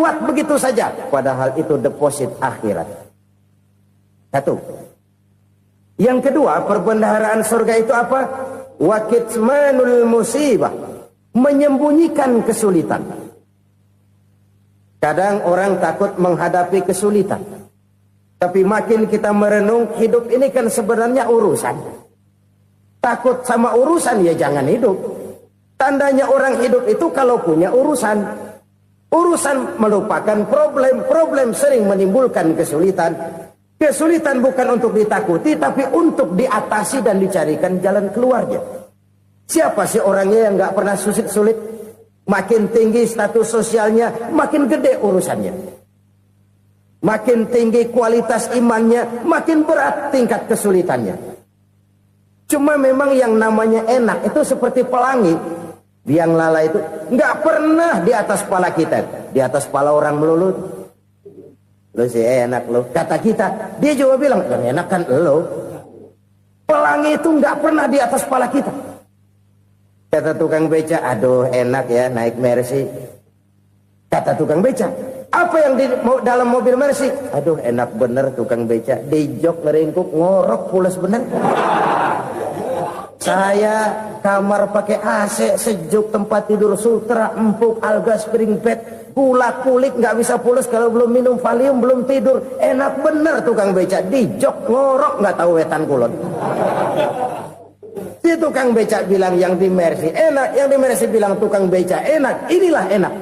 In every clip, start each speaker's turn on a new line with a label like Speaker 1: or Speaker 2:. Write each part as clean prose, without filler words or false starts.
Speaker 1: lewat begitu saja. Padahal itu deposit akhirat. Satu. Yang kedua, perbendaharaan surga itu apa? Wa kitmanul musibah, menyembunyikan kesulitan. Kadang orang takut menghadapi kesulitan. Tapi makin kita merenung, hidup ini kan sebenarnya urusan. Takut sama urusan, ya jangan hidup. Tandanya orang hidup itu kalau punya urusan. Urusan melupakan problem. Problem sering menimbulkan kesulitan. Kesulitan bukan untuk ditakuti, tapi untuk diatasi dan dicarikan jalan keluarnya. Siapa sih orangnya yang gak pernah sulit-sulit? Makin tinggi status sosialnya, makin gede urusannya. Makin tinggi kualitas imannya, makin berat tingkat kesulitannya. Cuma memang yang namanya enak itu seperti pelangi. Biang lala itu nggak pernah di atas kepala kita, di atas kepala orang melulu. Lo sih enak lo, kata kita. Dia juga bilang, yang enak kan lo. Pelangi itu nggak pernah di atas kepala kita. Kata tukang beca, aduh enak ya naik Mercy. Kata tukang beca, apa yang di dalam mobil Mercy? Aduh enak bener tukang beca, di jok ngeringkuk ngorok pulas bener. Saya kamar pakai AC, sejuk, tempat tidur sutra, empuk, alga, spring bed, kulak kulik nggak bisa pulas kalau belum minum Valium, belum tidur. Enak bener tukang beca, di jok ngorok nggak tahu wetan kulon. Si tukang beca bilang yang di Mercy enak, yang di Mercy bilang tukang beca enak. Inilah enak.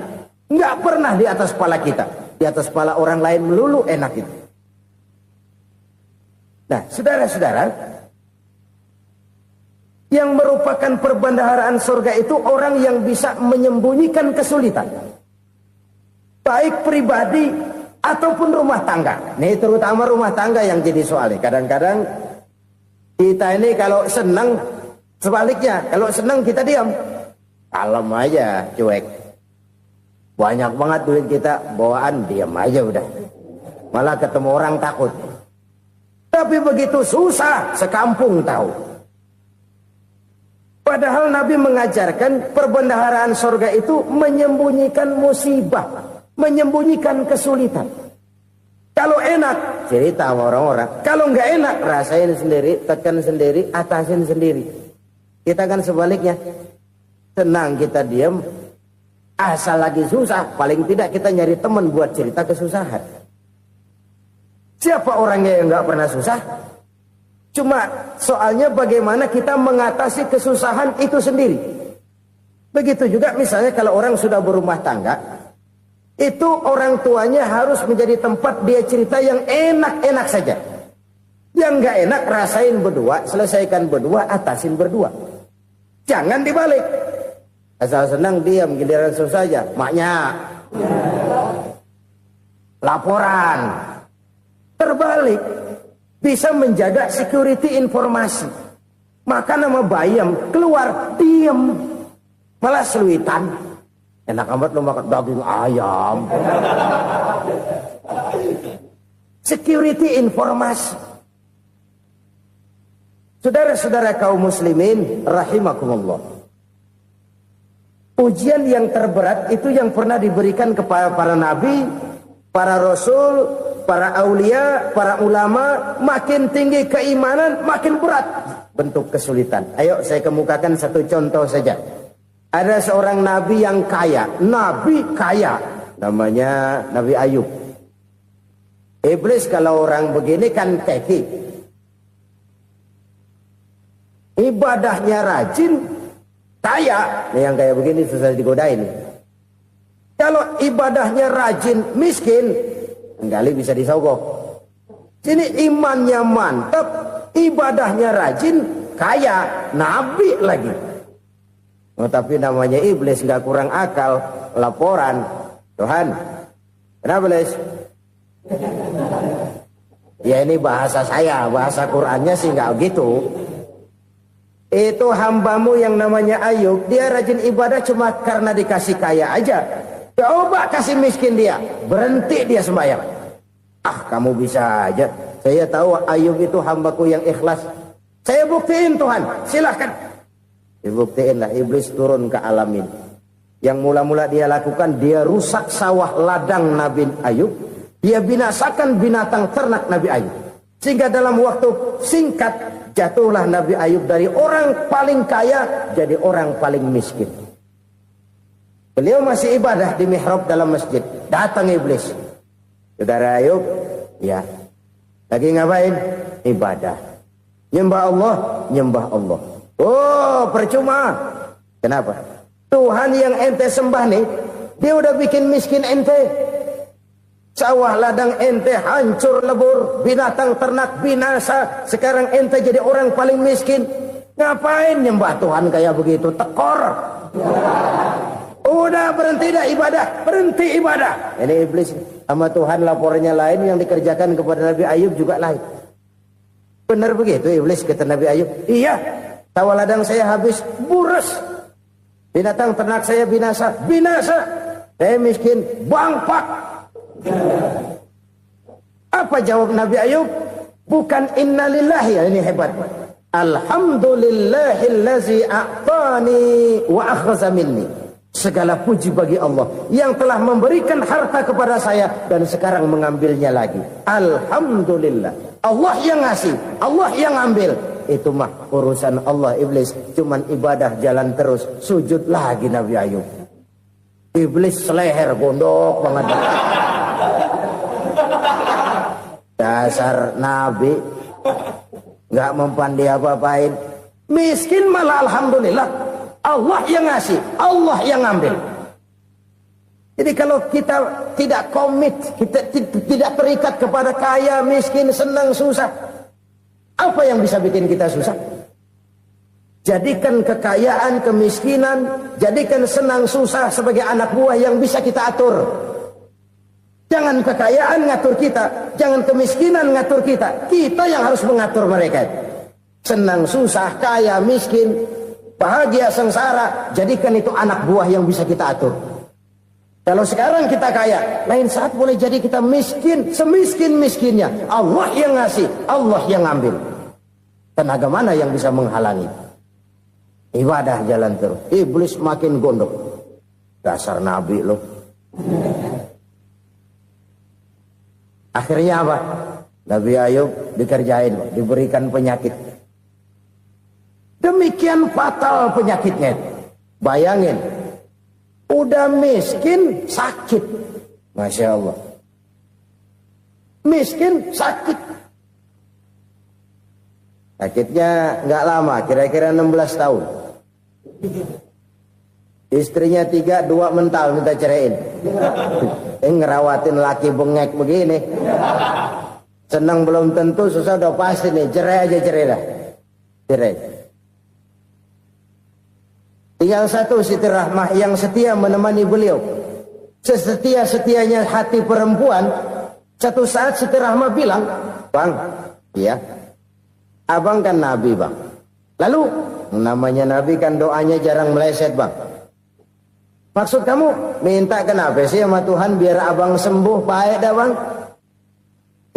Speaker 1: Nggak pernah di atas kepala kita, di atas kepala orang lain melulu enak itu. Nah, saudara-saudara, yang merupakan perbendaharaan surga itu orang yang bisa menyembunyikan kesulitan, baik pribadi ataupun rumah tangga. Nih terutama rumah tangga yang jadi soalnya. Kadang-kadang kita ini kalau senang, sebaliknya kalau senang kita diam, kalem aja, cuek. Banyak banget duit kita bawaan, diam aja udah. Malah ketemu orang takut. Tapi begitu susah, sekampung tahu. Padahal Nabi mengajarkan perbendaharaan surga itu menyembunyikan musibah, menyembunyikan kesulitan. Kalau enak, cerita sama orang-orang. Kalau nggak enak, rasain sendiri, tekan sendiri, atasin sendiri. Kita kan sebaliknya. Tenang kita diam, asal lagi susah, paling tidak kita nyari teman buat cerita kesusahan. Siapa orangnya yang nggak pernah susah? Cuma soalnya bagaimana kita mengatasi kesusahan itu sendiri. Begitu juga misalnya kalau orang sudah berumah tangga, itu orang tuanya harus menjadi tempat dia cerita yang enak-enak saja. Yang nggak enak rasain berdua, selesaikan berdua, atasin berdua. Jangan dibalik. Asal senang diam, giliran susah aja. Maknya laporan. Terbalik. Bisa menjaga security informasi. Maka nama bayam keluar diam, malah seluitan. Enak amat lo makan daging ayam. Security informasi. Saudara-saudara kaum muslimin rahimakumullah. Ujian yang terberat itu yang pernah diberikan kepada para nabi, para rasul, para aulia, para ulama. Makin tinggi keimanan, makin berat bentuk kesulitan. Ayo saya kemukakan satu contoh saja. Ada seorang nabi yang kaya, nabi kaya, namanya Nabi Ayub. Iblis kalau orang begini kan keki, ibadahnya rajin, kaya. Nih yang kayak begini susah digodain. Kalau ibadahnya rajin, miskin, kali bisa disogok. Sini imannya mantap, ibadahnya rajin, kaya, nabi lagi. Oh, tapi namanya iblis nggak kurang akal. Laporan, Tuhan, kenapa les? Ya ini bahasa saya, bahasa Qurannya sih nggak gitu. Itu hambamu yang namanya Ayub, dia rajin ibadah cuma karena dikasih kaya aja. Coba kasih miskin dia, berhenti dia sembahyang. Ah kamu bisa aja. Saya tahu Ayub itu hambaku yang ikhlas. Saya buktiin Tuhan, silahkan. Dibuktiin lah, iblis turun ke alam ini. Yang mula-mula dia lakukan, dia rusak sawah ladang Nabi Ayub. Dia binasakan binatang ternak Nabi Ayub. Sehingga dalam waktu singkat, jatuhlah Nabi Ayub dari orang paling kaya, jadi orang paling miskin. Beliau masih ibadah di mihrab dalam masjid. Datang iblis. Saudara Ayub, ya, lagi ngapain? Ibadah. Nyembah Allah, nyembah Allah. Oh, percuma. Kenapa? Tuhan yang ente sembah nih, dia udah bikin miskin ente. Sawah ladang ente hancur lebur, binatang ternak binasa. Sekarang ente jadi orang paling miskin. Ngapain nyembah Tuhan kayak begitu? Tekor. Udah berhenti dah ibadah, berhenti ibadah. Ini iblis sama Tuhan laporannya lain, yang dikerjakan kepada Nabi Ayub juga lain. Benar begitu iblis, kata Nabi Ayub. Iya, sawah ladang saya habis, buras. Binatang ternak saya binasa, binasa. Saya miskin, bangpak. Apa jawab Nabi Ayub? Bukan innalillahi, ya, ini hebat. Alhamdulillahillazi a'tani wa akhza minni. Segala puji bagi Allah yang telah memberikan harta kepada saya dan sekarang mengambilnya lagi. Alhamdulillah. Allah yang ngasih, Allah yang ambil. Itu mah urusan Allah. Iblis cuman ibadah jalan terus, sujud lagi Nabi Ayub. Iblis seleher gondok banget. Dasar Nabi nggak mempan dia apa-apain. Miskin malah alhamdulillah. Allah yang ngasih, Allah yang ambil. Jadi kalau kita tidak komit, kita tidak terikat kepada kaya, miskin, senang, susah, apa yang bisa bikin kita susah? Jadikan kekayaan, kemiskinan, jadikan senang, susah sebagai anak buah yang bisa kita atur. Jangan kekayaan ngatur kita, jangan kemiskinan ngatur kita. Kita yang harus mengatur mereka. Senang, susah, kaya, miskin, bahagia, sengsara, jadikan itu anak buah yang bisa kita atur. Kalau sekarang kita kaya, lain saat boleh jadi kita miskin, semiskin-miskinnya. Allah yang ngasih, Allah yang ambil. Tenaga mana yang bisa menghalangi? Ibadah jalan terus. Iblis makin gondok. Dasar Nabi loh. Akhirnya apa? Nabi Ayub dikerjain, diberikan penyakit. Demikian fatal penyakitnya. Bayangin, udah miskin, sakit. Masya Allah. Miskin, sakit. Sakitnya nggak lama, kira-kira 16 tahun. Istrinya 3, 2 mental minta ceraiin. Ngerawatin laki bengek begini. Senang belum tentu, susah udah pasti nih. Cerai aja, cerai dah. Cerai. Tinggal satu Siti Rahmah yang setia menemani beliau. Sesetia-setianya hati perempuan. Satu saat Siti Rahmah bilang, "Bang, iya, abang kan Nabi, Bang. Lalu, namanya Nabi kan doanya jarang meleset, Bang. Maksud kamu minta kenapa sih sama Tuhan biar abang sembuh baik dah, Bang?"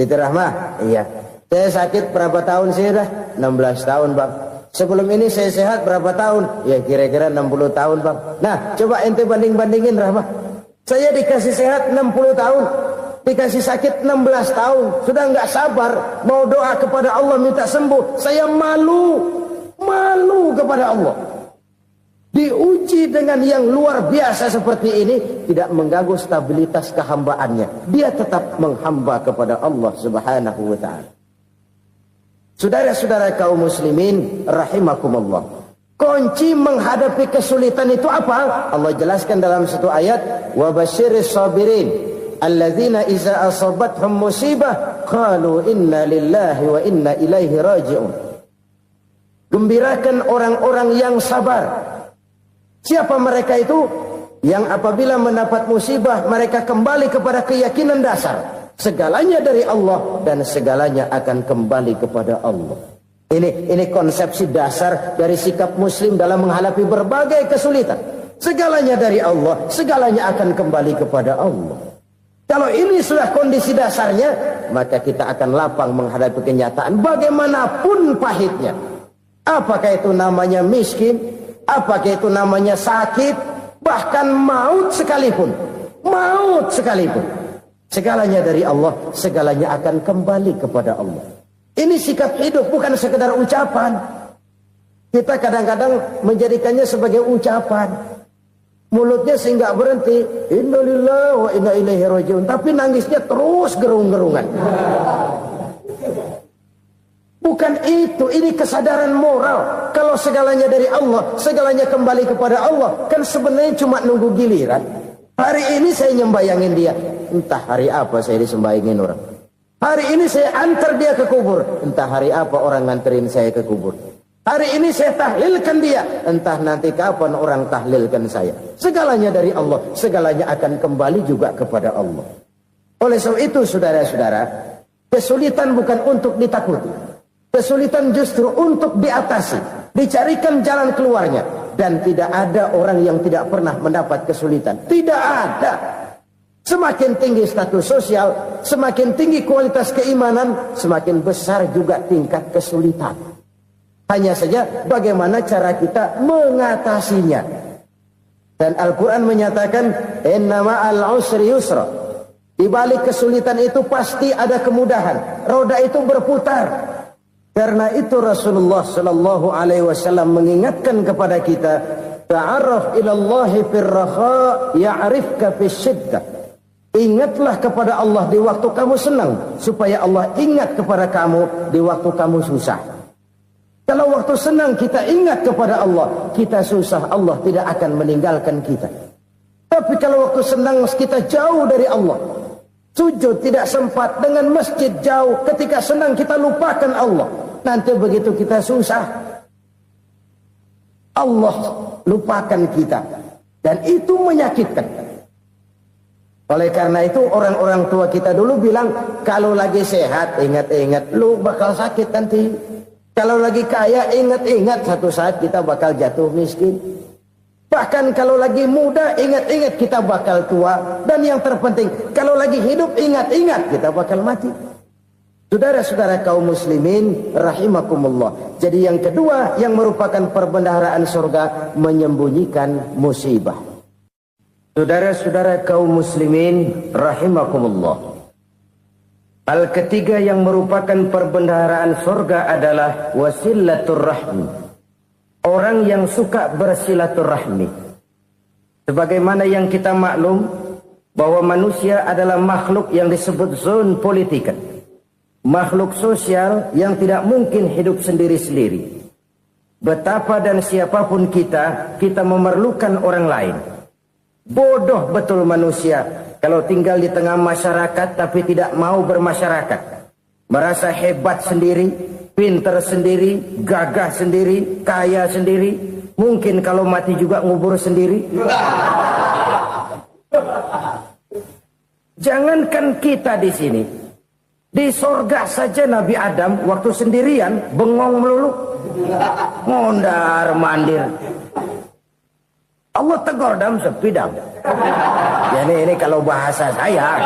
Speaker 1: Siti Rahmah, iya. Saya sakit berapa tahun sih dah? 16 tahun, Bang. Sebelum ini saya sehat berapa tahun? Ya kira-kira 60 tahun, Bang. Nah, coba ente banding-bandingin, Rahmah. Saya dikasih sehat 60 tahun. Dikasih sakit 16 tahun. Sudah nggak sabar. Mau doa kepada Allah minta sembuh. Saya malu. Malu kepada Allah. Diuji dengan yang luar biasa seperti ini, tidak mengganggu stabilitas kehambaannya. Dia tetap menghamba kepada Allah Subhanahu wa ta'ala. Saudara-saudara kaum muslimin rahimakumullah. Kunci menghadapi kesulitan itu apa? Allah jelaskan dalam satu ayat, wa basyiris sabirin alladzina iza asabathum musibah qalu inna lillahi wa inna ilaihi raji'un. Gembirakan orang-orang yang sabar. Siapa mereka itu? Yang apabila mendapat musibah mereka kembali kepada keyakinan dasar. Segalanya dari Allah dan segalanya akan kembali kepada Allah. Ini konsepsi dasar dari sikap muslim dalam menghadapi berbagai kesulitan. Segalanya dari Allah, segalanya akan kembali kepada Allah. Kalau ini sudah kondisi dasarnya, maka kita akan lapang menghadapi kenyataan bagaimanapun pahitnya. Apakah itu namanya miskin? Apakah itu namanya sakit? Bahkan maut sekalipun, segalanya dari Allah, segalanya akan kembali kepada Allah. Ini sikap hidup, bukan sekedar ucapan. Kita kadang-kadang menjadikannya sebagai ucapan. Mulutnya sehingga berhenti, innalillahi wa inna ilaihi rajiun, tapi nangisnya terus gerung-gerungan. Bukan itu, ini kesadaran moral. Kalau segalanya dari Allah, segalanya kembali kepada Allah, kan sebenarnya cuma nunggu giliran. Hari ini saya nyembayangin dia, entah hari apa saya disembayangin orang. Hari ini saya antar dia ke kubur, entah hari apa orang nganterin saya ke kubur. Hari ini saya tahlilkan dia, entah nanti kapan orang tahlilkan saya. Segalanya dari Allah, segalanya akan kembali juga kepada Allah. Oleh sebab itu saudara-saudara, kesulitan bukan untuk ditakuti. Kesulitan justru untuk diatasi, dicarikan jalan keluarnya. Dan tidak ada orang yang tidak pernah mendapat kesulitan. Tidak ada. Semakin tinggi status sosial, semakin tinggi kualitas keimanan, semakin besar juga tingkat kesulitan. Hanya saja bagaimana cara kita mengatasinya. Dan Al-Quran menyatakan, inna ma'al usri yusra. Di balik kesulitan itu pasti ada kemudahan. Roda itu berputar. Karena itu Rasulullah sallallahu alaihi wasallam mengingatkan kepada kita, ta'arraf ilallahi firraha ya'rifka fisyiddah. Ingatlah kepada Allah di waktu kamu senang, supaya Allah ingat kepada kamu di waktu kamu susah. Kalau waktu senang kita ingat kepada Allah, kita susah, Allah tidak akan meninggalkan kita. Tapi kalau waktu senang kita jauh dari Allah, sujud tidak sempat, dengan masjid jauh, ketika senang kita lupakan Allah. Nanti begitu kita susah, Allah lupakan kita. Dan itu menyakitkan. Oleh karena itu orang-orang tua kita dulu bilang, kalau lagi sehat ingat-ingat lu bakal sakit nanti. Kalau lagi kaya ingat-ingat satu saat kita bakal jatuh miskin. Bahkan kalau lagi muda ingat-ingat kita bakal tua. Dan yang terpenting kalau lagi hidup ingat-ingat kita bakal mati. Saudara-saudara kaum muslimin rahimakumullah. Jadi yang kedua yang merupakan perbendaharaan surga, menyembunyikan musibah. Saudara-saudara kaum muslimin rahimakumullah. Hal ketiga yang merupakan perbendaharaan surga adalah wasilaturrahmi. Orang yang suka bersilaturahmi. Sebagaimana yang kita maklum bahwa manusia adalah makhluk yang disebut zon politika. Makhluk sosial yang tidak mungkin hidup sendiri-sendiri. Betapa dan siapapun kita memerlukan orang lain. Bodoh betul manusia kalau tinggal di tengah masyarakat tapi tidak mau bermasyarakat. Merasa hebat sendiri, pintar sendiri, gagah sendiri, kaya sendiri. Mungkin kalau mati juga ngubur sendiri. Jangankan kita di sini, di sorga saja Nabi Adam waktu sendirian bengong melulu, mondar mandir. Allah tegur dam sepi dam. Ya ini kalau bahasa saya.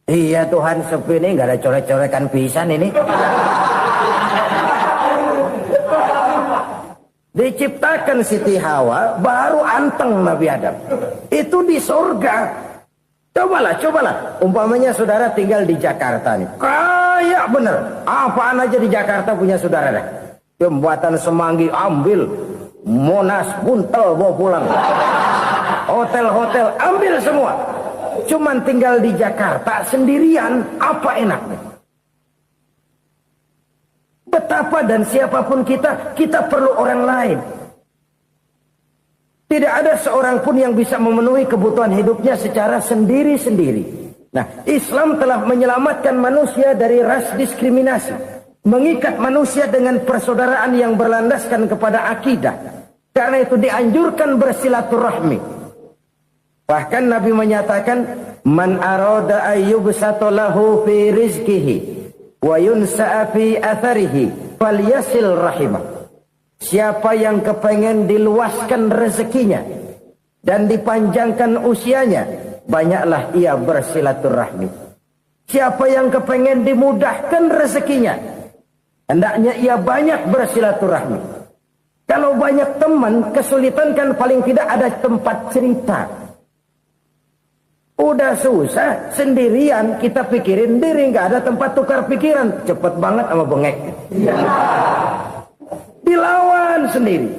Speaker 1: Iya Tuhan sepi ini nggak ada coret-corekan pisan ini. Diciptakan Siti Hawa baru anteng Nabi Adam. Itu di surga. Cobalah. Umpamanya saudara tinggal di Jakarta nih. Kayak bener. Apaan aja di Jakarta punya saudara dah. Jembatan Semanggi ambil. Monas, Buntel bawa pulang. Hotel-hotel ambil semua. Cuman tinggal di Jakarta sendirian, apa enaknya? Betapa dan siapapun kita perlu orang lain. Tidak ada seorang pun yang bisa memenuhi kebutuhan hidupnya secara sendiri-sendiri. Nah, Islam telah menyelamatkan manusia dari ras diskriminasi. Mengikat manusia dengan persaudaraan yang berlandaskan kepada akidah. Karena itu dianjurkan bersilaturahmi. Bahkan Nabi menyatakan, man arada ayyubsata lahu fi rizqihi wa yunsa'a fi atharihi falyasil rahimah. Siapa yang kepengen diluaskan rezekinya dan dipanjangkan usianya, banyaklah ia bersilaturahmi. Siapa yang kepengen dimudahkan rezekinya, hendaknya ia banyak bersilaturahmi. Kalau banyak teman, kesulitan kan paling tidak ada tempat cerita. Udah susah, sendirian, kita pikirin diri, nggak ada tempat tukar pikiran. Cepet banget sama bengek. Dilawan sendiri.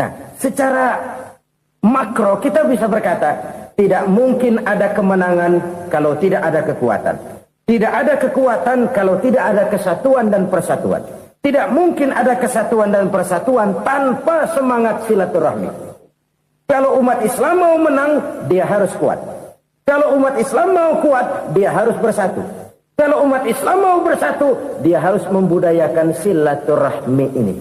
Speaker 1: Nah, secara makro kita bisa berkata, tidak mungkin ada kemenangan kalau tidak ada kekuatan. Tidak ada kekuatan kalau tidak ada kesatuan dan persatuan. Tidak mungkin ada kesatuan dan persatuan tanpa semangat silaturahmi. Kalau umat Islam mau menang, dia harus kuat. Kalau umat Islam mau kuat, dia harus bersatu. Kalau umat Islam mau bersatu, dia harus membudayakan silaturahmi ini.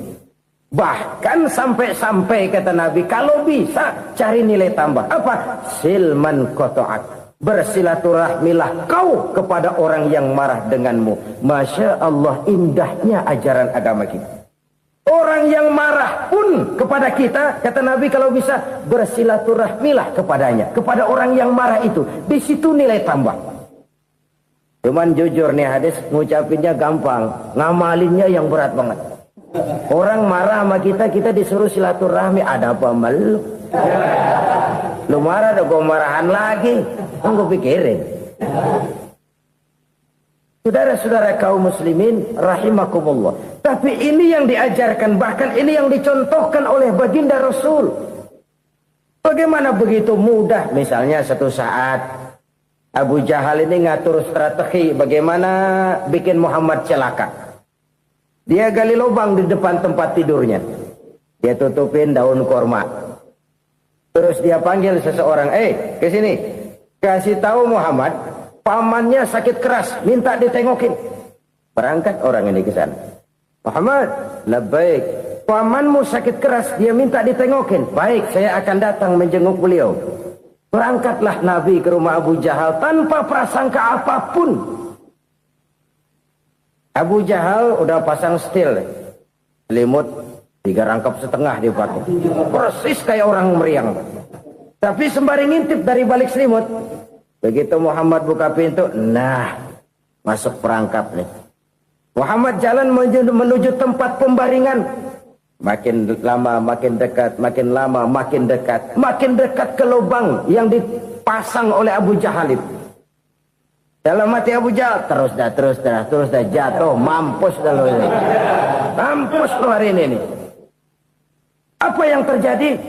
Speaker 1: Bahkan sampai-sampai kata Nabi, kalau bisa cari nilai tambah. Apa? Silman koto'ak. Bersilaturahmilah kau kepada orang yang marah denganmu. Masya Allah, indahnya ajaran agama kita. Orang yang marah pun kepada kita, kata Nabi, kalau bisa bersilaturahmilah kepadanya, kepada orang yang marah itu. Di situ nilai tambah. Cuman jujur nih hadis, ngucapinnya gampang, ngamalinnya yang berat banget. Orang marah sama kita, kita disuruh silaturahmi. Ada apa malu? Lu marah, ada gue marahan lagi. Gue pikirin. Saudara-saudara kaum muslimin rahimakumullah. Tapi ini yang diajarkan, bahkan ini yang dicontohkan oleh baginda Rasul. Bagaimana begitu mudah, misalnya satu saat Abu Jahal ini ngatur strategi bagaimana bikin Muhammad celaka. Dia gali lubang di depan tempat tidurnya. Dia tutupin daun korma. Terus dia panggil seseorang, ke sini. Kasih tahu Muhammad, pamannya sakit keras, minta ditengokin. Berangkat orang ini ke sana. Muhammad, labbaik. Pamanmu sakit keras, dia minta ditengokin. Baik, saya akan datang menjenguk beliau. Berangkatlah Nabi ke rumah Abu Jahal tanpa prasangka apapun. Abu Jahal udah pasang stil, selimut 3 rangkap setengah dipakai. Persis kayak orang meriang. Tapi sembari ngintip dari balik selimut. Begitu Muhammad buka pintu, nah, masuk perangkap nih. Muhammad jalan menuju tempat pembaringan. Makin lama makin dekat, makin lama makin dekat. Makin dekat ke lubang yang dipasang oleh Abu Jahal itu. Dalam hati Abu Jahal, terus dah jatuh, mampus dah lo ini. Mampus lo hari ini nih. Apa yang terjadi?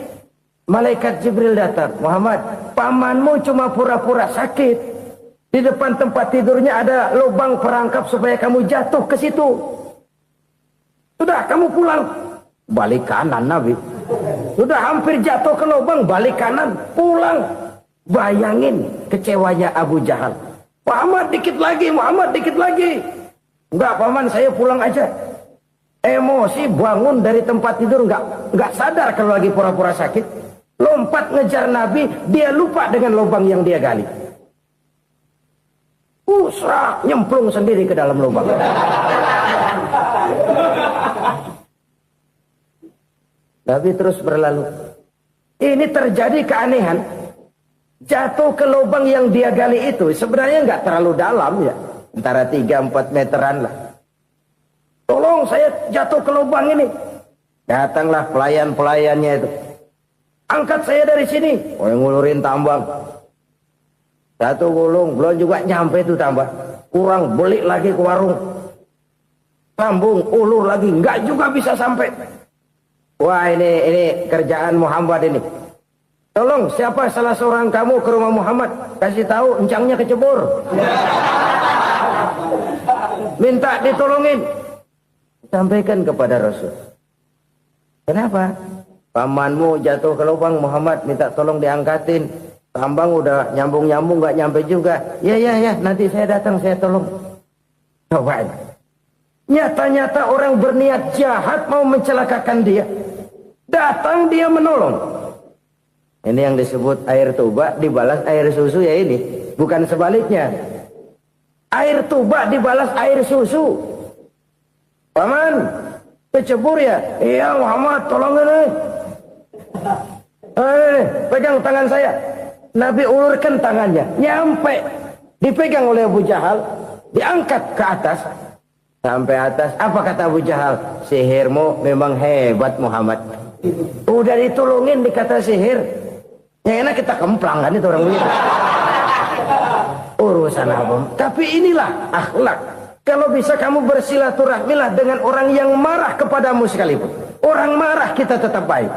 Speaker 1: Malaikat Jibril datang. Muhammad, pamanmu cuma pura-pura sakit. Di depan tempat tidurnya ada lubang perangkap supaya kamu jatuh ke situ. Sudah, kamu pulang. Balik kanan Nabi. Sudah hampir jatuh ke lubang, balik kanan, pulang. Bayangin kecewanya Abu Jahal. Muhammad dikit lagi. Enggak paman, saya pulang aja. Emosi bangun dari tempat tidur, enggak sadar kalau lagi pura-pura sakit. Lompat ngejar Nabi, dia lupa dengan lubang yang dia gali. Usrak, nyemplung sendiri ke dalam lubang. Nabi terus berlalu. Ini terjadi keanehan. Jatuh ke lubang yang dia gali itu sebenarnya nggak terlalu dalam ya, antara 3-4 meteran lah. Tolong, saya jatuh ke lubang ini. Datanglah pelayan-pelayannya itu. Angkat saya dari sini. Oh, yang ngulurin tambang. Satu gulung, belum juga nyampe itu tambang. Kurang, beli lagi ke warung. Sambung, ulur lagi, nggak juga bisa sampai. Wah, ini kerjaan Muhammad ini. Tolong, siapa salah seorang kamu ke rumah Muhammad? Kasih tahu, encangnya kecebur. Minta ditolongin. Sampaikan kepada Rasul. Kenapa? Pamanmu jatuh ke lubang, Muhammad minta tolong diangkatin. Tambang udah nyambung-nyambung, nggak nyampe juga. Ya, nanti saya datang, saya tolong. Coba. Nyata-nyata orang berniat jahat mau mencelakakan dia. Datang dia menolong. Ini yang disebut air tuba dibalas air susu ya ini. Bukan sebaliknya. Air tuba dibalas air susu. Paman, kecebur ya? Iya Muhammad, tolong ini. Pegang tangan saya. Nabi ulurkan tangannya. Nyampe. Dipegang oleh Abu Jahal. Diangkat ke atas. Sampai atas, apa kata Abu Jahal? Sihirmu memang hebat Muhammad. Udah ditolongin dikata sihir. Ya enak kita kemplang kan itu orang begitu. Urusan apa? Tapi inilah akhlak. Kalau bisa kamu bersilaturahmilah dengan orang yang marah kepadamu sekalipun. Orang marah kita tetap baik.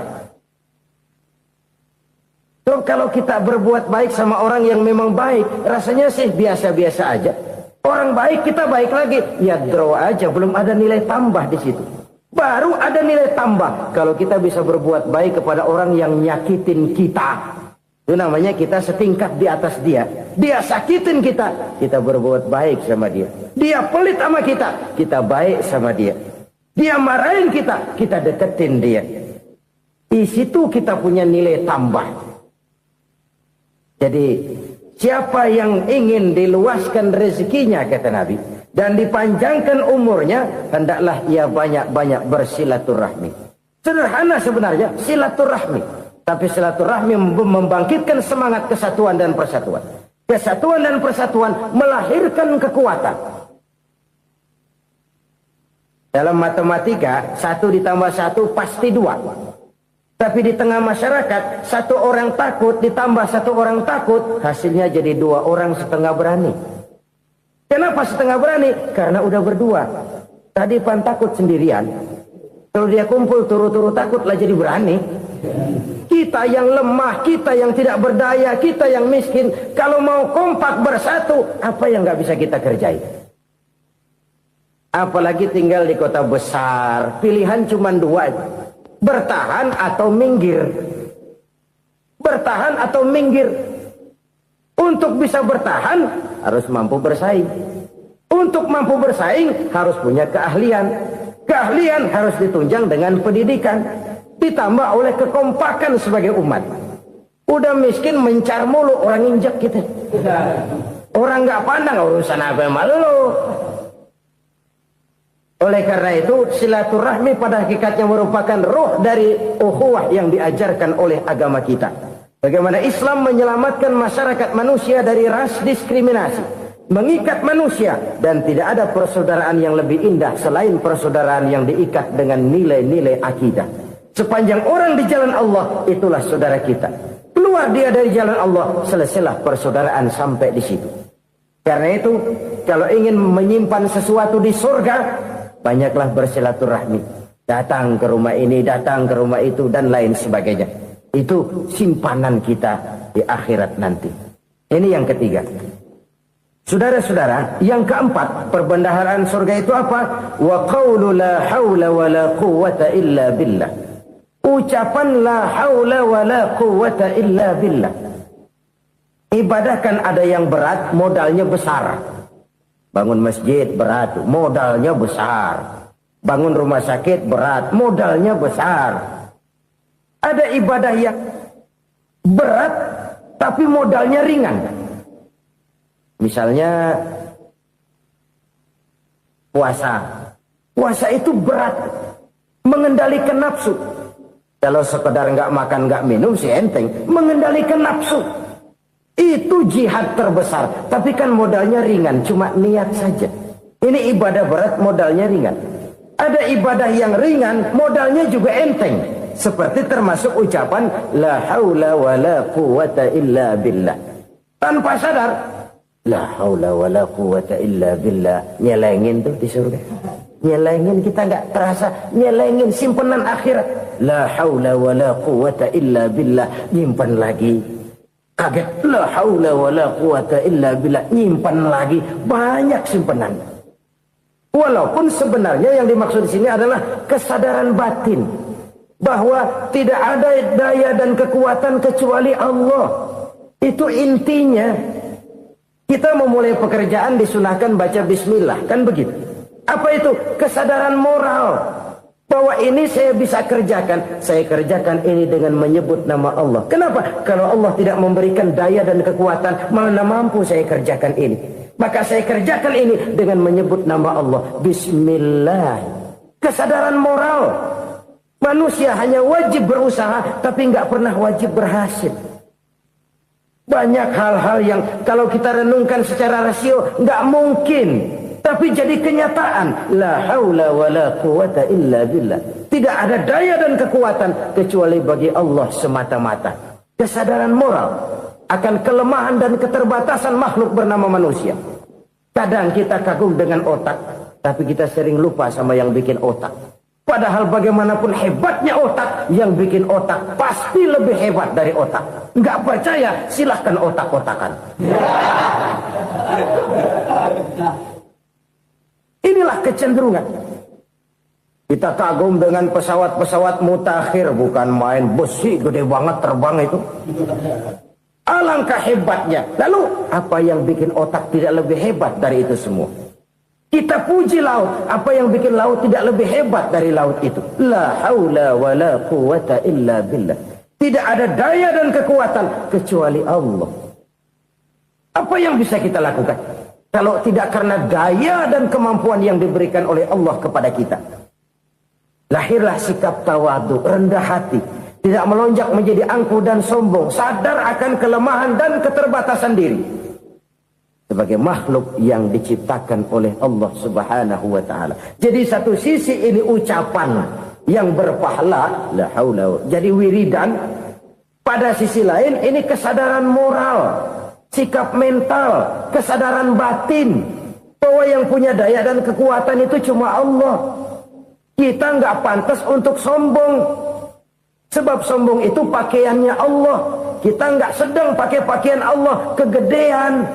Speaker 1: So, kalau kita berbuat baik sama orang yang memang baik, rasanya sih biasa-biasa aja. Orang baik kita baik lagi, ya draw aja, belum ada nilai tambah di situ. Baru ada nilai tambah kalau kita bisa berbuat baik kepada orang yang nyakitin kita. Itu namanya kita setingkat di atas dia. Dia sakitin kita, kita berbuat baik sama dia. Dia pelit sama kita, kita baik sama dia. Dia marahin kita, kita deketin dia. Di situ kita punya nilai tambah. Jadi siapa yang ingin diluaskan rezekinya, kata Nabi, dan dipanjangkan umurnya, hendaklah ia banyak-banyak bersilaturahmi. Sederhana sebenarnya silaturahmi, tapi silaturahmi membangkitkan semangat kesatuan dan persatuan. Kesatuan dan persatuan melahirkan kekuatan. Dalam matematika 1 ditambah 1 pasti 2. Tapi di tengah masyarakat, 1 orang takut ditambah 1 orang takut, hasilnya jadi 2 orang setengah berani. Kenapa setengah berani? Karena udah berdua. Tadi pan takut sendirian. Kalau dia kumpul turu-turu takutlah jadi berani. Kita yang lemah, kita yang tidak berdaya, kita yang miskin, kalau mau kompak bersatu, apa yang nggak bisa kita kerjain? Apalagi tinggal di kota besar, pilihan cuma 2. Bertahan atau minggir. Bertahan atau minggir. Untuk bisa bertahan harus mampu bersaing. Untuk mampu bersaing harus punya keahlian. Keahlian harus ditunjang dengan pendidikan, ditambah oleh kekompakan sebagai umat. Udah miskin mencar mulu, orang injak kita. Orang nggak pandang urusan apa malu. Oleh karena itu, silaturahmi pada hakikatnya merupakan roh dari ukhuwah yang diajarkan oleh agama kita. Bagaimana Islam menyelamatkan masyarakat manusia dari ras diskriminasi, mengikat manusia, dan tidak ada persaudaraan yang lebih indah selain persaudaraan yang diikat dengan nilai-nilai akidah. Sepanjang orang di jalan Allah, itulah saudara kita. Keluar dia dari jalan Allah, selesailah persaudaraan sampai di situ. Karena itu, kalau ingin menyimpan sesuatu di surga, banyaklah bersilaturahmi. Datang ke rumah ini, datang ke rumah itu, dan lain sebagainya. Itu simpanan kita di akhirat nanti. Ini yang ketiga. Saudara-saudara, yang keempat, perbendaharaan surga itu apa? Wa qawlu la hawla wa la quwwata illa billah. Ucapan la hawla wa la quwwata illa billah. Ibadah kan ada yang berat, modalnya besar. Bangun masjid berat, modalnya besar. Bangun rumah sakit berat, modalnya besar. Ada ibadah yang berat, tapi modalnya ringan. Misalnya puasa. Puasa itu berat, mengendalikan nafsu. Kalau sekedar nggak makan nggak minum sih enteng, mengendalikan nafsu. Itu jihad terbesar, tapi kan modalnya ringan, cuma niat saja. Ini ibadah berat, modalnya ringan. Ada ibadah yang ringan, modalnya juga enteng. Seperti termasuk ucapan la haula wa la quwwata illa billah. Tanpa sadar, la haula wa la quwwata illa billah. Nyelengin tuh di surga. Nyelengin, kita nggak terasa, nyelengin simpenan akhirat. La haula wa la quwwata illa billah. Nyimpan lagi. Kaget, la haula wa la quwata illa billah, nyimpan lagi, banyak simpanan. Walaupun sebenarnya yang dimaksud di sini adalah kesadaran batin bahwa tidak ada daya dan kekuatan kecuali Allah. Itu intinya. Kita memulai pekerjaan disunahkan baca bismillah, kan begitu. Apa itu? Kesadaran moral. Bahwa ini saya bisa kerjakan. Saya kerjakan ini dengan menyebut nama Allah. Kenapa? Kalau Allah tidak memberikan daya dan kekuatan, mana mampu saya kerjakan ini. Maka saya kerjakan ini dengan menyebut nama Allah. Bismillah. Kesadaran moral. Manusia hanya wajib berusaha, tapi nggak pernah wajib berhasil. Banyak hal-hal yang kalau kita renungkan secara rasio, nggak mungkin Tapi jadi kenyataan. La haula wa la quwata illa billah. Tidak ada daya dan kekuatan kecuali bagi Allah semata-mata. Kesadaran moral akan kelemahan dan keterbatasan makhluk bernama manusia. Kadang kita kagum dengan otak, tapi kita sering lupa sama yang bikin otak. Padahal bagaimanapun hebatnya otak, yang bikin otak pasti lebih hebat dari otak. Nggak percaya, silahkan otak-otakan. Inilah kecenderungan. Kita kagum dengan pesawat-pesawat mutakhir, bukan main, besi gede banget terbang itu. Alangkah hebatnya. Lalu apa yang bikin otak tidak lebih hebat dari itu semua? Kita puji laut. Apa yang bikin laut tidak lebih hebat dari laut itu? La haula wa la quwata illa billah. Tidak ada daya dan kekuatan kecuali Allah. Apa yang bisa kita lakukan kalau tidak karena daya dan kemampuan yang diberikan oleh Allah kepada kita? Lahirlah sikap tawadu, rendah hati. Tidak melonjak menjadi angkuh dan sombong. Sadar akan kelemahan dan keterbatasan diri. Sebagai makhluk yang diciptakan oleh Allah subhanahu wa ta'ala. Jadi satu sisi ini ucapan yang berpahala. La haula. Jadi wiridan. Pada sisi lain ini kesadaran moral. Sikap mental. Kesadaran batin. Bahwa yang punya daya dan kekuatan itu cuma Allah. Kita nggak pantas untuk sombong. Sebab sombong itu pakaiannya Allah. Kita nggak sedang pakai pakaian Allah, kegedean.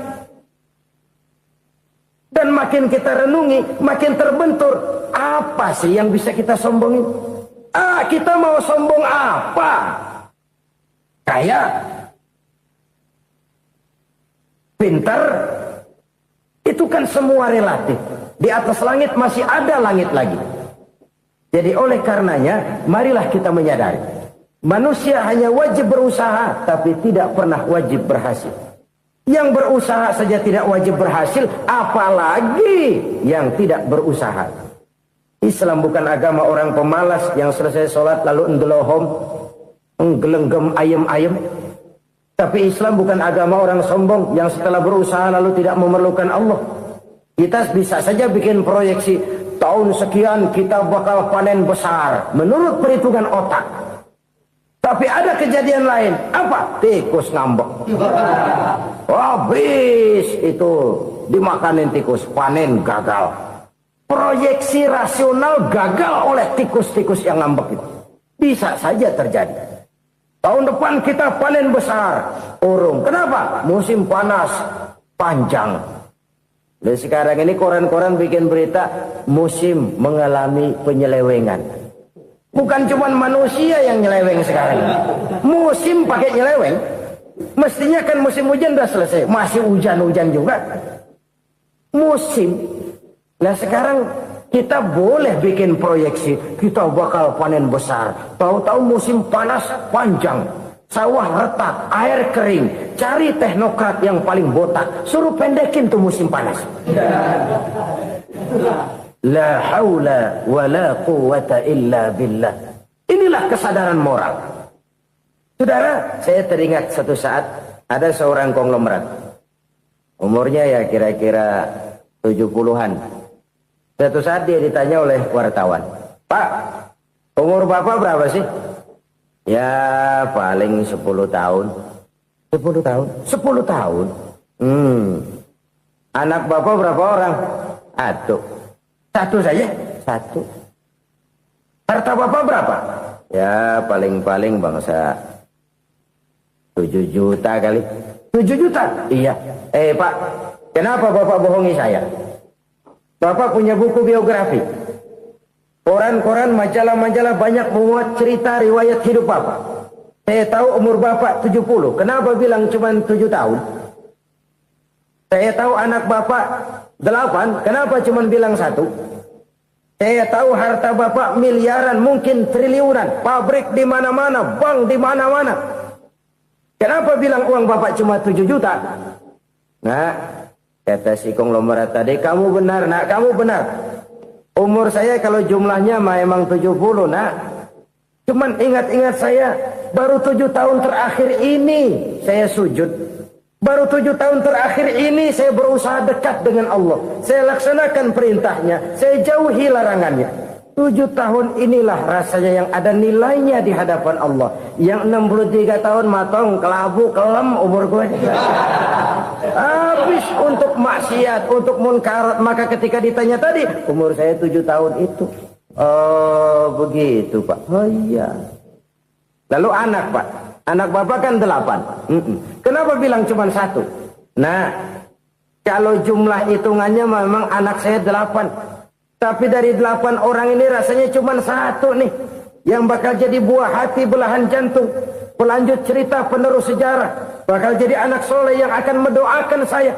Speaker 1: Dan makin kita renungi, makin terbentur. Apa sih yang bisa kita sombongin? Kita mau sombong apa? Kaya? Pintar? Itu kan semua relatif. Di atas langit masih ada langit lagi. Jadi oleh karenanya, marilah kita menyadari. Manusia hanya wajib berusaha, tapi tidak pernah wajib berhasil. Yang berusaha saja tidak wajib berhasil, apalagi yang tidak berusaha. Islam bukan agama orang pemalas yang selesai sholat lalu enggelohom, enggelenggem ayem-ayem. Tapi Islam bukan agama orang sombong yang setelah berusaha lalu tidak memerlukan Allah. Kita bisa saja bikin proyeksi, tahun sekian kita bakal panen besar, menurut perhitungan otak. Tapi ada kejadian lain. Apa? Tikus ngambek. Habis itu dimakanin tikus, panen gagal. Proyeksi rasional gagal oleh tikus-tikus yang ngambek itu. Bisa saja terjadi. Tahun depan kita panen besar, urung. Kenapa? Musim panas panjang. Dan sekarang ini koran-koran bikin berita musim mengalami penyelewengan. Bukan cuma manusia yang nyeleweng sekarang. Musim pakai nyeleweng. Mestinya kan musim hujan udah selesai. Masih hujan-hujan juga. Musim. Nah sekarang kita boleh bikin proyeksi. Kita bakal panen besar. Tahu-tahu musim panas panjang. Sawah retak, air kering. Cari teknokrat yang paling botak. Suruh pendekin tuh musim panas. La haula wa la quwata illa billah. Inilah kesadaran moral. Saudara, saya teringat satu saat ada seorang konglomerat. Umurnya ya kira-kira 70-an. Satu saat dia ditanya oleh wartawan, "Pak, umur Bapak berapa sih?" "Ya paling 10 tahun." 10 tahun? 10 tahun? Anak Bapak berapa orang? Satu saja? Satu. Harta Bapak berapa? Ya paling-paling bangsa 7 juta kali. 7 juta? Iya. Pak, kenapa Bapak bohongi saya? Bapak punya buku biografi. Koran-koran, majalah-majalah banyak memuat cerita riwayat hidup Bapak. Saya tahu umur Bapak 70. Kenapa bilang cuma 7 tahun? Saya tahu anak Bapak 8. Kenapa cuma bilang 1? Saya tahu harta Bapak miliaran, mungkin triliunan. Pabrik di mana-mana, bank di mana-mana. Kenapa bilang uang Bapak cuma 7 juta? Nah, kata si konglomerat tadi, kamu benar nak, kamu benar. Umur saya kalau jumlahnya memang 70 nak. Cuman ingat-ingat saya, baru 7 tahun terakhir ini saya sujud. Baru 7 tahun terakhir ini saya berusaha dekat dengan Allah. Saya laksanakan perintahnya, saya jauhi larangannya. 7 tahun inilah rasanya yang ada nilainya di hadapan Allah. Yang 63 tahun matong, kelabu, kelem umur gue. Habis untuk maksiat, untuk munkarat. Maka ketika ditanya tadi, umur saya 7 tahun itu. Oh begitu Pak. Oh iya. Lalu anak Pak. Anak Bapak kan 8. Kenapa bilang cuma 1? Nah, kalau jumlah hitungannya memang anak saya 8. Tapi dari 8 orang ini rasanya cuma 1 nih yang bakal jadi buah hati, belahan jantung, pelanjut cerita, penerus sejarah, bakal jadi anak soleh yang akan mendoakan saya.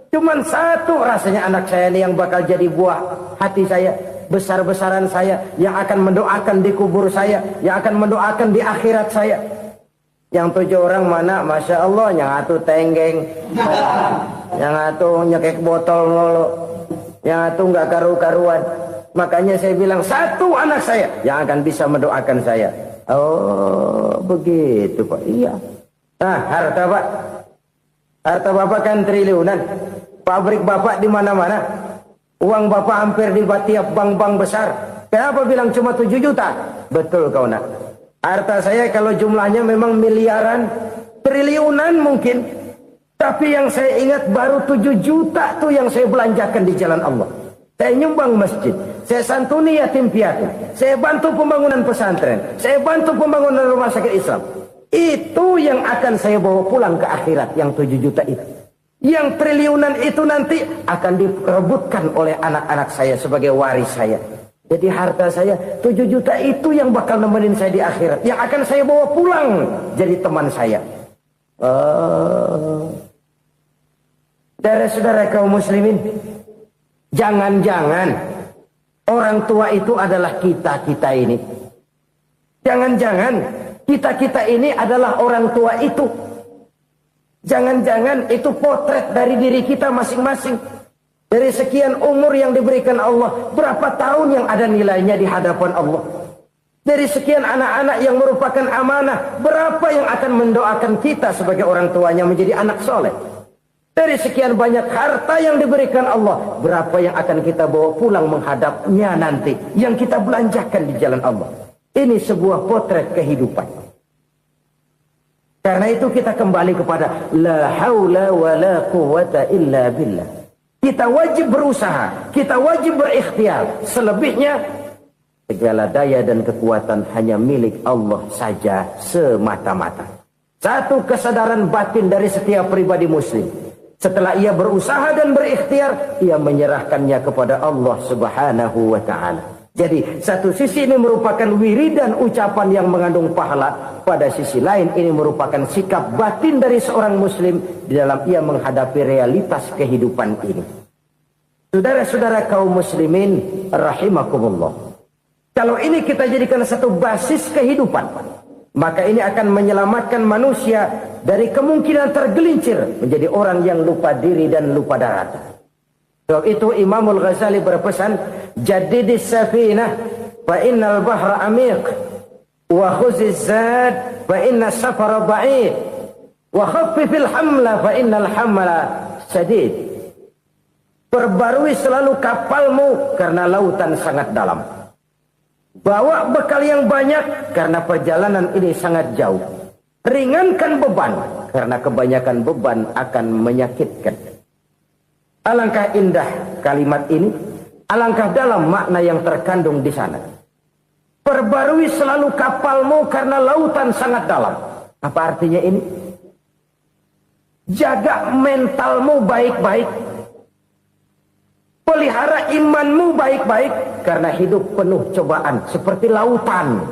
Speaker 1: Cuma 1 rasanya anak saya ini yang bakal jadi buah hati saya, besar-besaran saya, yang akan mendoakan di kubur saya, yang akan mendoakan di akhirat saya. Yang 7 orang mana? Masya Allah, yang 1 tenggeng, yang 1 nyekek botol mulu, yang 1 nggak karu-karuan. Makanya saya bilang 1 anak saya yang akan bisa mendoakan saya. Oh begitu Pak. Iya. Nah harta Pak, harta Bapak kan triliunan. Pabrik Bapak di mana-mana. Uang Bapak hampir di tiap bank-bank besar. Kenapa bilang cuma 7 juta? Betul kau nak. Harta saya kalau jumlahnya memang miliaran, triliunan mungkin. Tapi yang saya ingat baru 7 juta tuh yang saya belanjakan di jalan Allah. Saya nyumbang masjid, saya santuni yatim piatu, saya bantu pembangunan pesantren, saya bantu pembangunan rumah sakit Islam. Itu yang akan saya bawa pulang ke akhirat, yang 7 juta itu. Yang triliunan itu nanti akan diperebutkan oleh anak-anak saya sebagai waris saya. Jadi harta saya 7 juta itu yang bakal nemenin saya di akhirat, yang akan saya bawa pulang jadi teman saya. Saudara-saudara kaum muslimin, jangan-jangan orang tua itu adalah kita-kita ini. Jangan-jangan kita-kita ini adalah orang tua itu. Jangan-jangan itu potret dari diri kita masing-masing. Dari sekian umur yang diberikan Allah, berapa tahun yang ada nilainya di hadapan Allah. Dari sekian anak-anak yang merupakan amanah, berapa yang akan mendoakan kita sebagai orang tuanya menjadi anak soleh. Dari sekian banyak harta yang diberikan Allah, berapa yang akan kita bawa pulang menghadapnya nanti, yang kita belanjakan di jalan Allah. Ini sebuah potret kehidupan. Karena itu kita kembali kepada la haula wa la quwata illa billah. Kita wajib berusaha, kita wajib berikhtiar. Selebihnya, segala daya dan kekuatan hanya milik Allah saja semata-mata. Satu kesadaran batin dari setiap pribadi muslim. Setelah ia berusaha dan berikhtiar, ia menyerahkannya kepada Allah Subhanahu wa ta'ala. Jadi satu sisi ini merupakan wiridan ucapan yang mengandung pahala. Pada sisi lain ini merupakan sikap batin dari seorang muslim di dalam ia menghadapi realitas kehidupan ini. Saudara-saudara kaum muslimin rahimakumullah. Kalau ini kita jadikan satu basis kehidupan, maka ini akan menyelamatkan manusia dari kemungkinan tergelincir menjadi orang yang lupa diri dan lupa darat. Sebab itu Imamul Ghazali berpesan, jadidis safinah fa innal bahra amiq wa khuziz zad fa inna safara ba'id wa khaffifil hamla fa innal hamla sadid. Perbarui selalu kapalmu karena lautan sangat dalam. Bawa bekal yang banyak karena perjalanan ini sangat jauh. Ringankan beban karena kebanyakan beban akan menyakitkan. Alangkah indah kalimat ini, alangkah dalam makna yang terkandung di sana. Perbarui selalu kapalmu karena lautan sangat dalam. Apa artinya ini? Jaga mentalmu baik-baik. Pelihara imanmu baik-baik karena hidup penuh cobaan seperti lautan.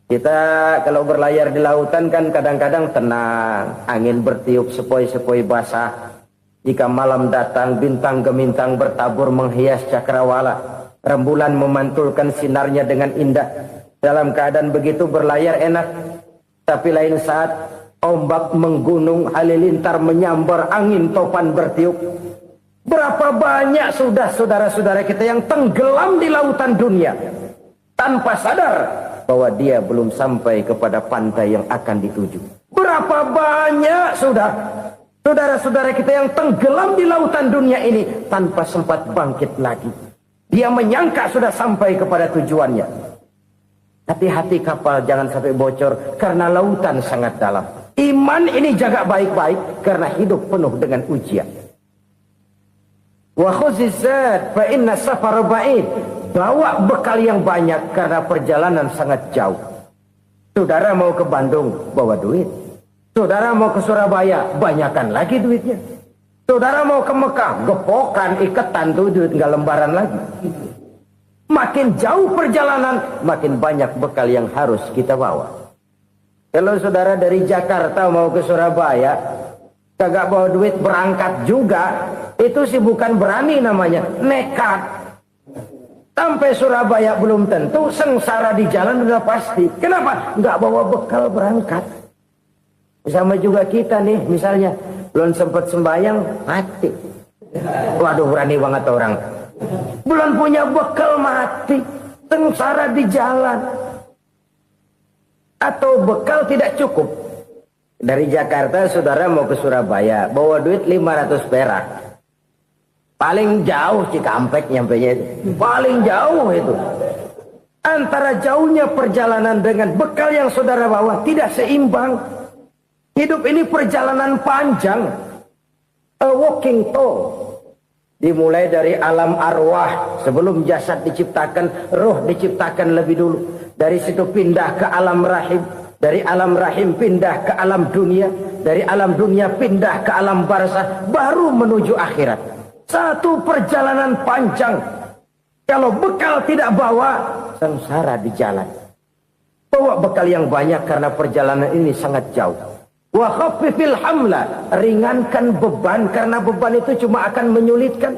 Speaker 1: Kita kalau berlayar di lautan kan kadang-kadang tenang, angin bertiup sepoi-sepoi basah. Jika malam datang, bintang gemintang bertabur menghias cakrawala. Rembulan memantulkan sinarnya dengan indah. Dalam keadaan begitu berlayar enak. Tapi lain saat ombak menggunung, halilintar menyambar, angin topan bertiup. Berapa banyak sudah saudara-saudara kita yang tenggelam di lautan dunia tanpa sadar bahwa dia belum sampai kepada pantai yang akan dituju. Berapa banyak sudah Saudara-saudara kita yang tenggelam di lautan dunia ini tanpa sempat bangkit lagi. Dia menyangka sudah sampai kepada tujuannya. Hati-hati kapal jangan sampai bocor karena lautan sangat dalam. Iman ini jaga baik-baik karena hidup penuh dengan ujian. Wa khuzizat fa inna safar ba'id. Bawa bekal yang banyak karena perjalanan sangat jauh. Saudara mau ke Bandung, bawa duit. Saudara mau ke Surabaya, banyakkan lagi duitnya. Saudara mau ke Mekah, gepokan, iketan tuh duit nggak lembaran lagi. Makin jauh perjalanan, makin banyak bekal yang harus kita bawa. Kalau saudara dari Jakarta mau ke Surabaya, kagak bawa duit berangkat juga, itu sih bukan berani namanya, nekat. Sampai Surabaya belum tentu, sengsara di jalan udah pasti. Kenapa? Nggak bawa bekal berangkat. Sama juga kita nih, misalnya belum sempat sembahyang, mati. Waduh, berani banget orang. Belum punya bekal, mati. Sengsara di jalan. Atau bekal tidak cukup. Dari Jakarta saudara mau ke Surabaya, bawa duit 500 perak. Paling jauh Cikampek nyampenya itu. Paling jauh itu. Antara jauhnya perjalanan dengan bekal yang saudara bawa tidak seimbang. Hidup ini perjalanan panjang. A walking tour. Dimulai dari alam arwah. Sebelum jasad diciptakan, roh diciptakan lebih dulu. Dari situ pindah ke alam rahim. Dari alam rahim pindah ke alam dunia. Dari alam dunia pindah ke alam barzah. Baru menuju akhirat. Satu perjalanan panjang. Kalau bekal tidak bawa, sengsara di jalan. Bawa bekal yang banyak karena perjalanan ini sangat jauh. Wa khaffifil hamla, ringankan beban karena beban itu cuma akan menyulitkan.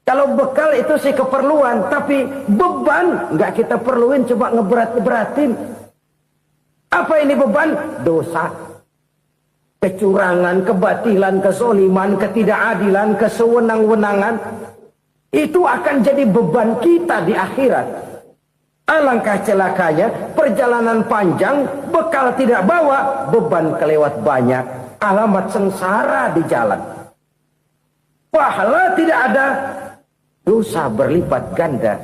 Speaker 1: Kalau bekal itu sih keperluan, tapi beban nggak kita perluin, cuma ngeberat-beratin. Apa ini beban? Dosa, kecurangan, kebatilan, kesoliman, ketidakadilan, kesewenang-wenangan. Itu akan jadi beban kita di akhirat. Alangkah celakanya, perjalanan panjang, bekal tidak bawa, beban kelewat banyak, alamat sengsara di jalan. Pahala tidak ada, dosa berlipat ganda.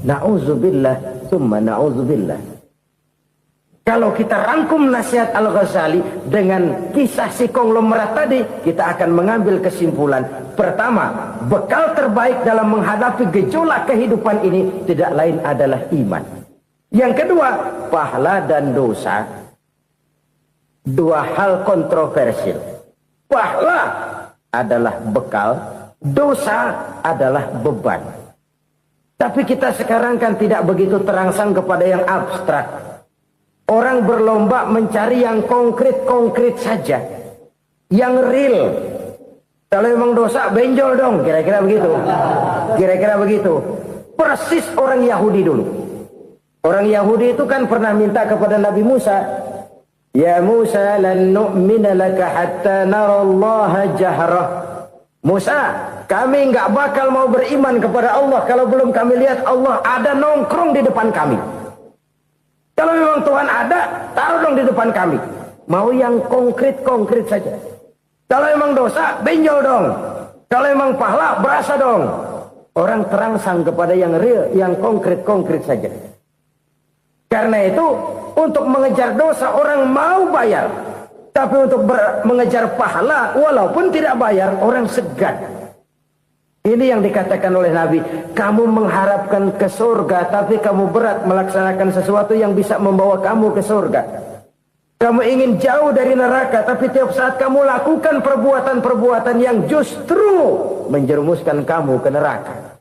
Speaker 1: Na'udzubillah, summa na'udzubillah. Kalau kita rangkum nasihat Al-Ghazali dengan kisah si konglomerat tadi, kita akan mengambil kesimpulan. Pertama, bekal terbaik dalam menghadapi gejolak kehidupan ini tidak lain adalah iman. Yang kedua, pahala dan dosa. Dua hal kontroversial. Pahala adalah bekal, dosa adalah beban. Tapi kita sekarang kan tidak begitu terangsang kepada yang abstrak. Orang berlomba mencari yang konkret-konkret saja. Yang real. Kalau memang dosa, benjol dong. Kira-kira begitu. Kira-kira begitu. Persis orang Yahudi dulu. Orang Yahudi itu kan pernah minta kepada Nabi Musa. Ya Musa, lan nu'mina laka hatta narallaha jahrah. Musa, kami nggak bakal mau beriman kepada Allah kalau belum kami lihat Allah ada nongkrong di depan kami. Kalau memang Tuhan ada, taruh dong di depan kami. Mau yang konkret-konkret saja. Kalau memang dosa, benjol dong. Kalau memang pahala, berasa dong. Orang terangsang kepada yang real, yang konkret-konkret saja. Karena itu, untuk mengejar dosa, orang mau bayar. Tapi untuk mengejar pahala, walaupun tidak bayar, orang segan. Ini yang dikatakan oleh Nabi, kamu mengharapkan ke surga, tapi kamu berat melaksanakan sesuatu yang bisa membawa kamu ke surga. Kamu ingin jauh dari neraka, tapi tiap saat kamu lakukan perbuatan-perbuatan yang justru menjerumuskan kamu ke neraka.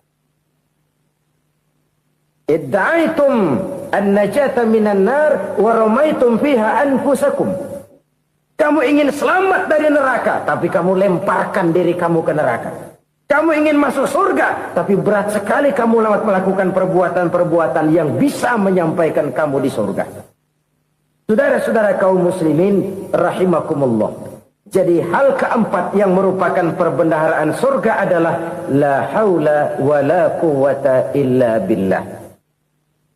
Speaker 1: Idda'aitum an-najata minan nar wa ramaitum fiha anfusakum. Kamu ingin selamat dari neraka, tapi kamu lemparkan diri kamu ke neraka. Kamu ingin masuk surga, tapi berat sekali kamu melakukan perbuatan-perbuatan yang bisa menyampaikan kamu di surga. Saudara-saudara kaum muslimin, rahimakumullah. Jadi hal keempat yang merupakan perbendaharaan surga adalah la haula wa la quwwata illa billah.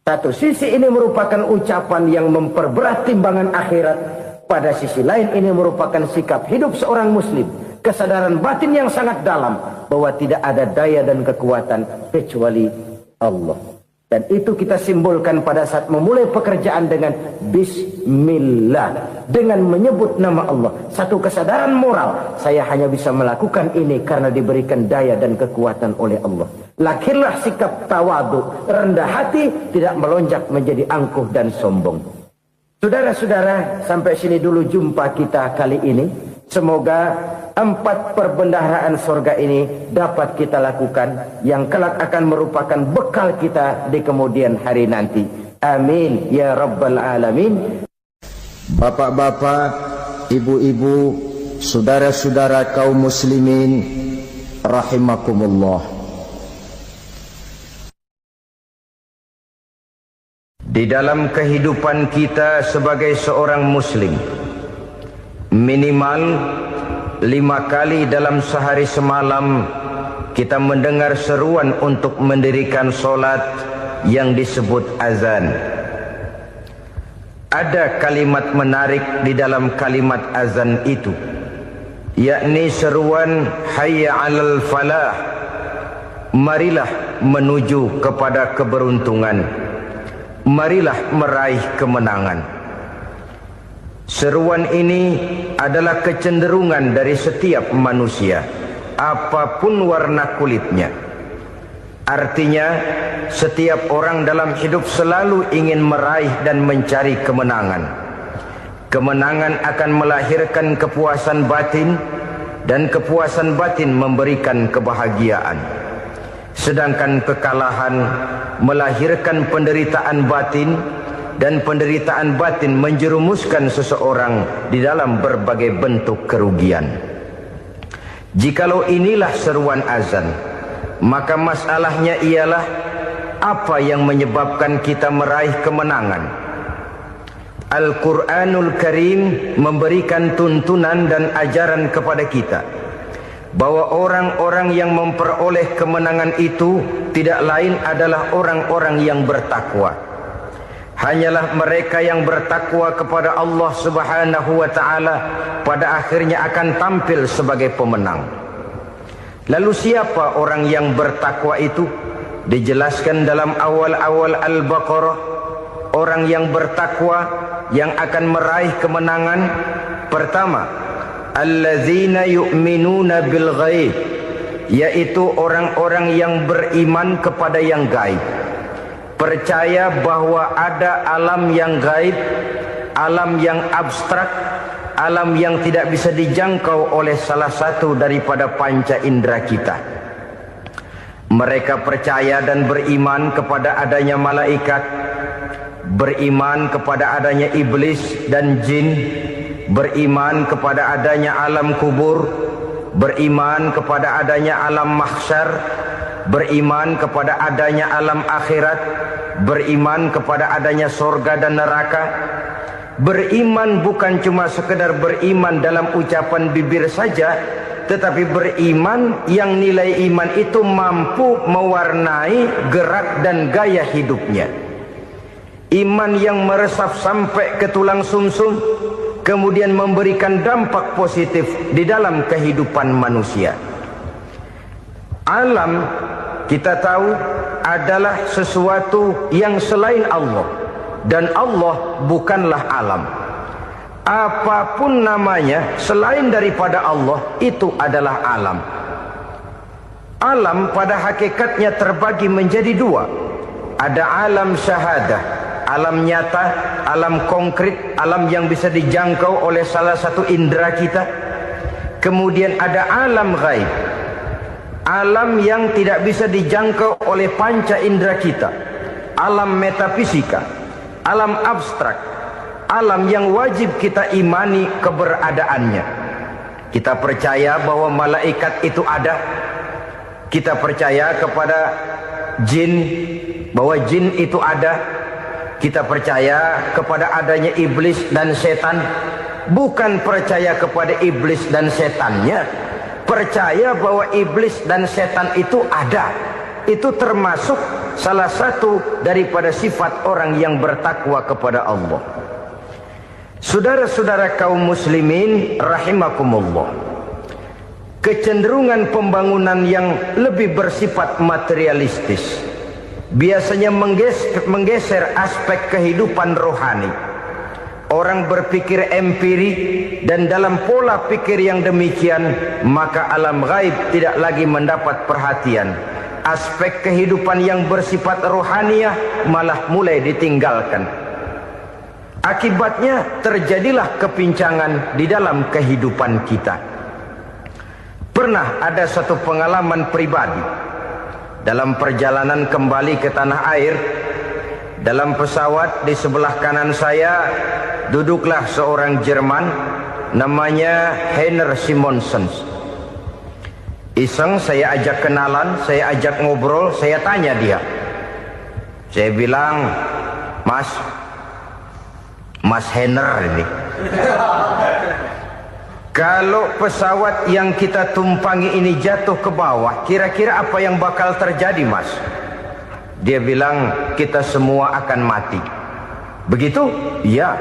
Speaker 1: Satu sisi ini merupakan ucapan yang memperberat timbangan akhirat. Pada sisi lain ini merupakan sikap hidup seorang muslim, kesadaran batin yang sangat dalam bahwa tidak ada daya dan kekuatan kecuali Allah. Dan itu kita simbolkan pada saat memulai pekerjaan dengan Bismillah, dengan menyebut nama Allah. Satu kesadaran moral, saya hanya bisa melakukan ini karena diberikan daya dan kekuatan oleh Allah. Lahirlah sikap tawadu, rendah hati, tidak melonjak menjadi angkuh dan sombong. Saudara-saudara, sampai sini dulu jumpa kita kali ini. Semoga 4 perbendaharaan sorga ini dapat kita lakukan, yang kelak akan merupakan bekal kita di kemudian hari nanti. Amin ya rabbal alamin. Bapak-bapak, ibu-ibu, saudara-saudara kaum muslimin rahimakumullah. Di dalam kehidupan kita sebagai seorang muslim, minimal 5 kali dalam sehari semalam kita mendengar seruan untuk mendirikan solat yang disebut azan. Ada kalimat menarik di dalam kalimat azan itu, yakni seruan hayya 'alal falah, marilah menuju kepada keberuntungan, marilah meraih kemenangan. Seruan ini adalah kecenderungan dari setiap manusia, apapun warna kulitnya. Artinya, setiap orang dalam hidup selalu ingin meraih dan mencari kemenangan. Kemenangan akan melahirkan kepuasan batin, dan kepuasan batin memberikan kebahagiaan. Sedangkan kekalahan melahirkan penderitaan batin, dan penderitaan batin menjerumuskan seseorang di dalam berbagai bentuk kerugian. Jikalau inilah seruan azan, maka masalahnya ialah apa yang menyebabkan kita meraih kemenangan. Al-Quranul Karim memberikan tuntunan dan ajaran kepada kita bahwa orang-orang yang memperoleh kemenangan itu tidak lain adalah orang-orang yang bertakwa. Hanyalah mereka yang bertakwa kepada Allah Subhanahu wa ta'ala pada akhirnya akan tampil sebagai pemenang. Lalu siapa orang yang bertakwa itu? Dijelaskan dalam awal-awal Al-Baqarah, orang yang bertakwa yang akan meraih kemenangan. Pertama, allazina yu'minuna bil ghaib, yaitu orang-orang yang beriman kepada yang gaib. Percaya bahwa ada alam yang gaib, alam yang abstrak, alam yang tidak bisa dijangkau oleh salah satu daripada panca indera kita. Mereka percaya dan beriman kepada adanya malaikat, beriman kepada adanya iblis dan jin, beriman kepada adanya alam kubur, beriman kepada adanya alam mahsyar, beriman kepada adanya alam akhirat, beriman kepada adanya sorga dan neraka. Beriman bukan cuma sekedar beriman dalam ucapan bibir saja, tetapi beriman yang nilai iman itu mampu mewarnai gerak dan gaya hidupnya. Iman yang meresap sampai ke tulang sumsum, kemudian memberikan dampak positif di dalam kehidupan manusia. Alam, kita tahu, adalah sesuatu yang selain Allah, dan Allah bukanlah alam. Apapun namanya selain daripada Allah, itu adalah alam. Alam pada hakikatnya terbagi menjadi 2. Ada alam syahadah, alam nyata, alam konkret, alam yang bisa dijangkau oleh salah satu indera kita. Kemudian ada alam ghaib, alam yang tidak bisa dijangkau oleh panca indera kita, alam metafisika, alam abstrak, alam yang wajib kita imani keberadaannya. Kita percaya bahwa malaikat itu ada, kita percaya kepada jin, bahwa jin itu ada, kita percaya kepada adanya iblis dan setan. Bukan percaya kepada iblis dan setannya, percaya bahwa iblis dan setan itu ada. Itu termasuk salah satu daripada sifat orang yang bertakwa kepada Allah. Saudara-saudara kaum muslimin rahimakumullah, kecenderungan pembangunan yang lebih bersifat materialistis biasanya menggeser aspek kehidupan rohani. Orang berpikir empiri, dan dalam pola pikir yang demikian maka alam gaib tidak lagi mendapat perhatian. Aspek kehidupan yang bersifat rohaniah malah mulai ditinggalkan. Akibatnya terjadilah kepincangan di dalam kehidupan kita. Pernah ada satu pengalaman pribadi dalam perjalanan kembali ke tanah air. Dalam pesawat di sebelah kanan saya duduklah seorang Jerman namanya Heiner Simonsen. Iseng saya ajak kenalan, saya ajak ngobrol, saya tanya dia. Saya bilang, Mas Heiner ini, kalau pesawat yang kita tumpangi ini jatuh ke bawah, kira-kira apa yang bakal terjadi, Mas? Dia bilang, kita semua akan mati. Begitu? Iya.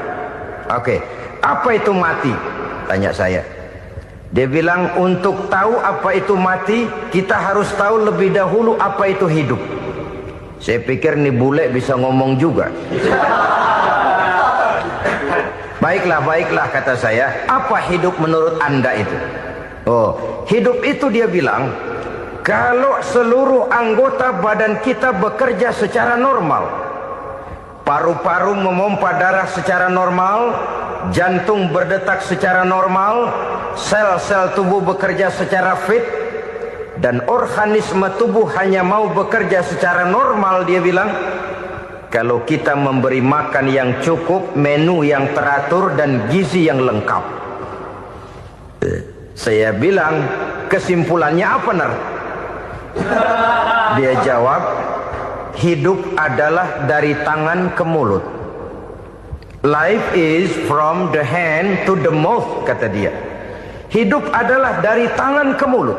Speaker 1: Oke. Apa itu mati? Tanya saya. Dia bilang, untuk tahu apa itu mati, kita harus tahu lebih dahulu apa itu hidup. Saya pikir nih bule bisa ngomong juga. Baiklah kata saya. Apa hidup menurut Anda itu? Oh, hidup itu dia bilang, kalau seluruh anggota badan kita bekerja secara normal, paru-paru memompa darah secara normal, jantung berdetak secara normal, sel-sel tubuh bekerja secara fit, dan organisme tubuh hanya mau bekerja secara normal, dia bilang, kalau kita memberi makan yang cukup, menu yang teratur, dan gizi yang lengkap. Saya bilang, kesimpulannya apa, Ner? Dia jawab, hidup adalah dari tangan ke mulut. Life is from the hand to the mouth, kata dia. Hidup adalah dari tangan ke mulut.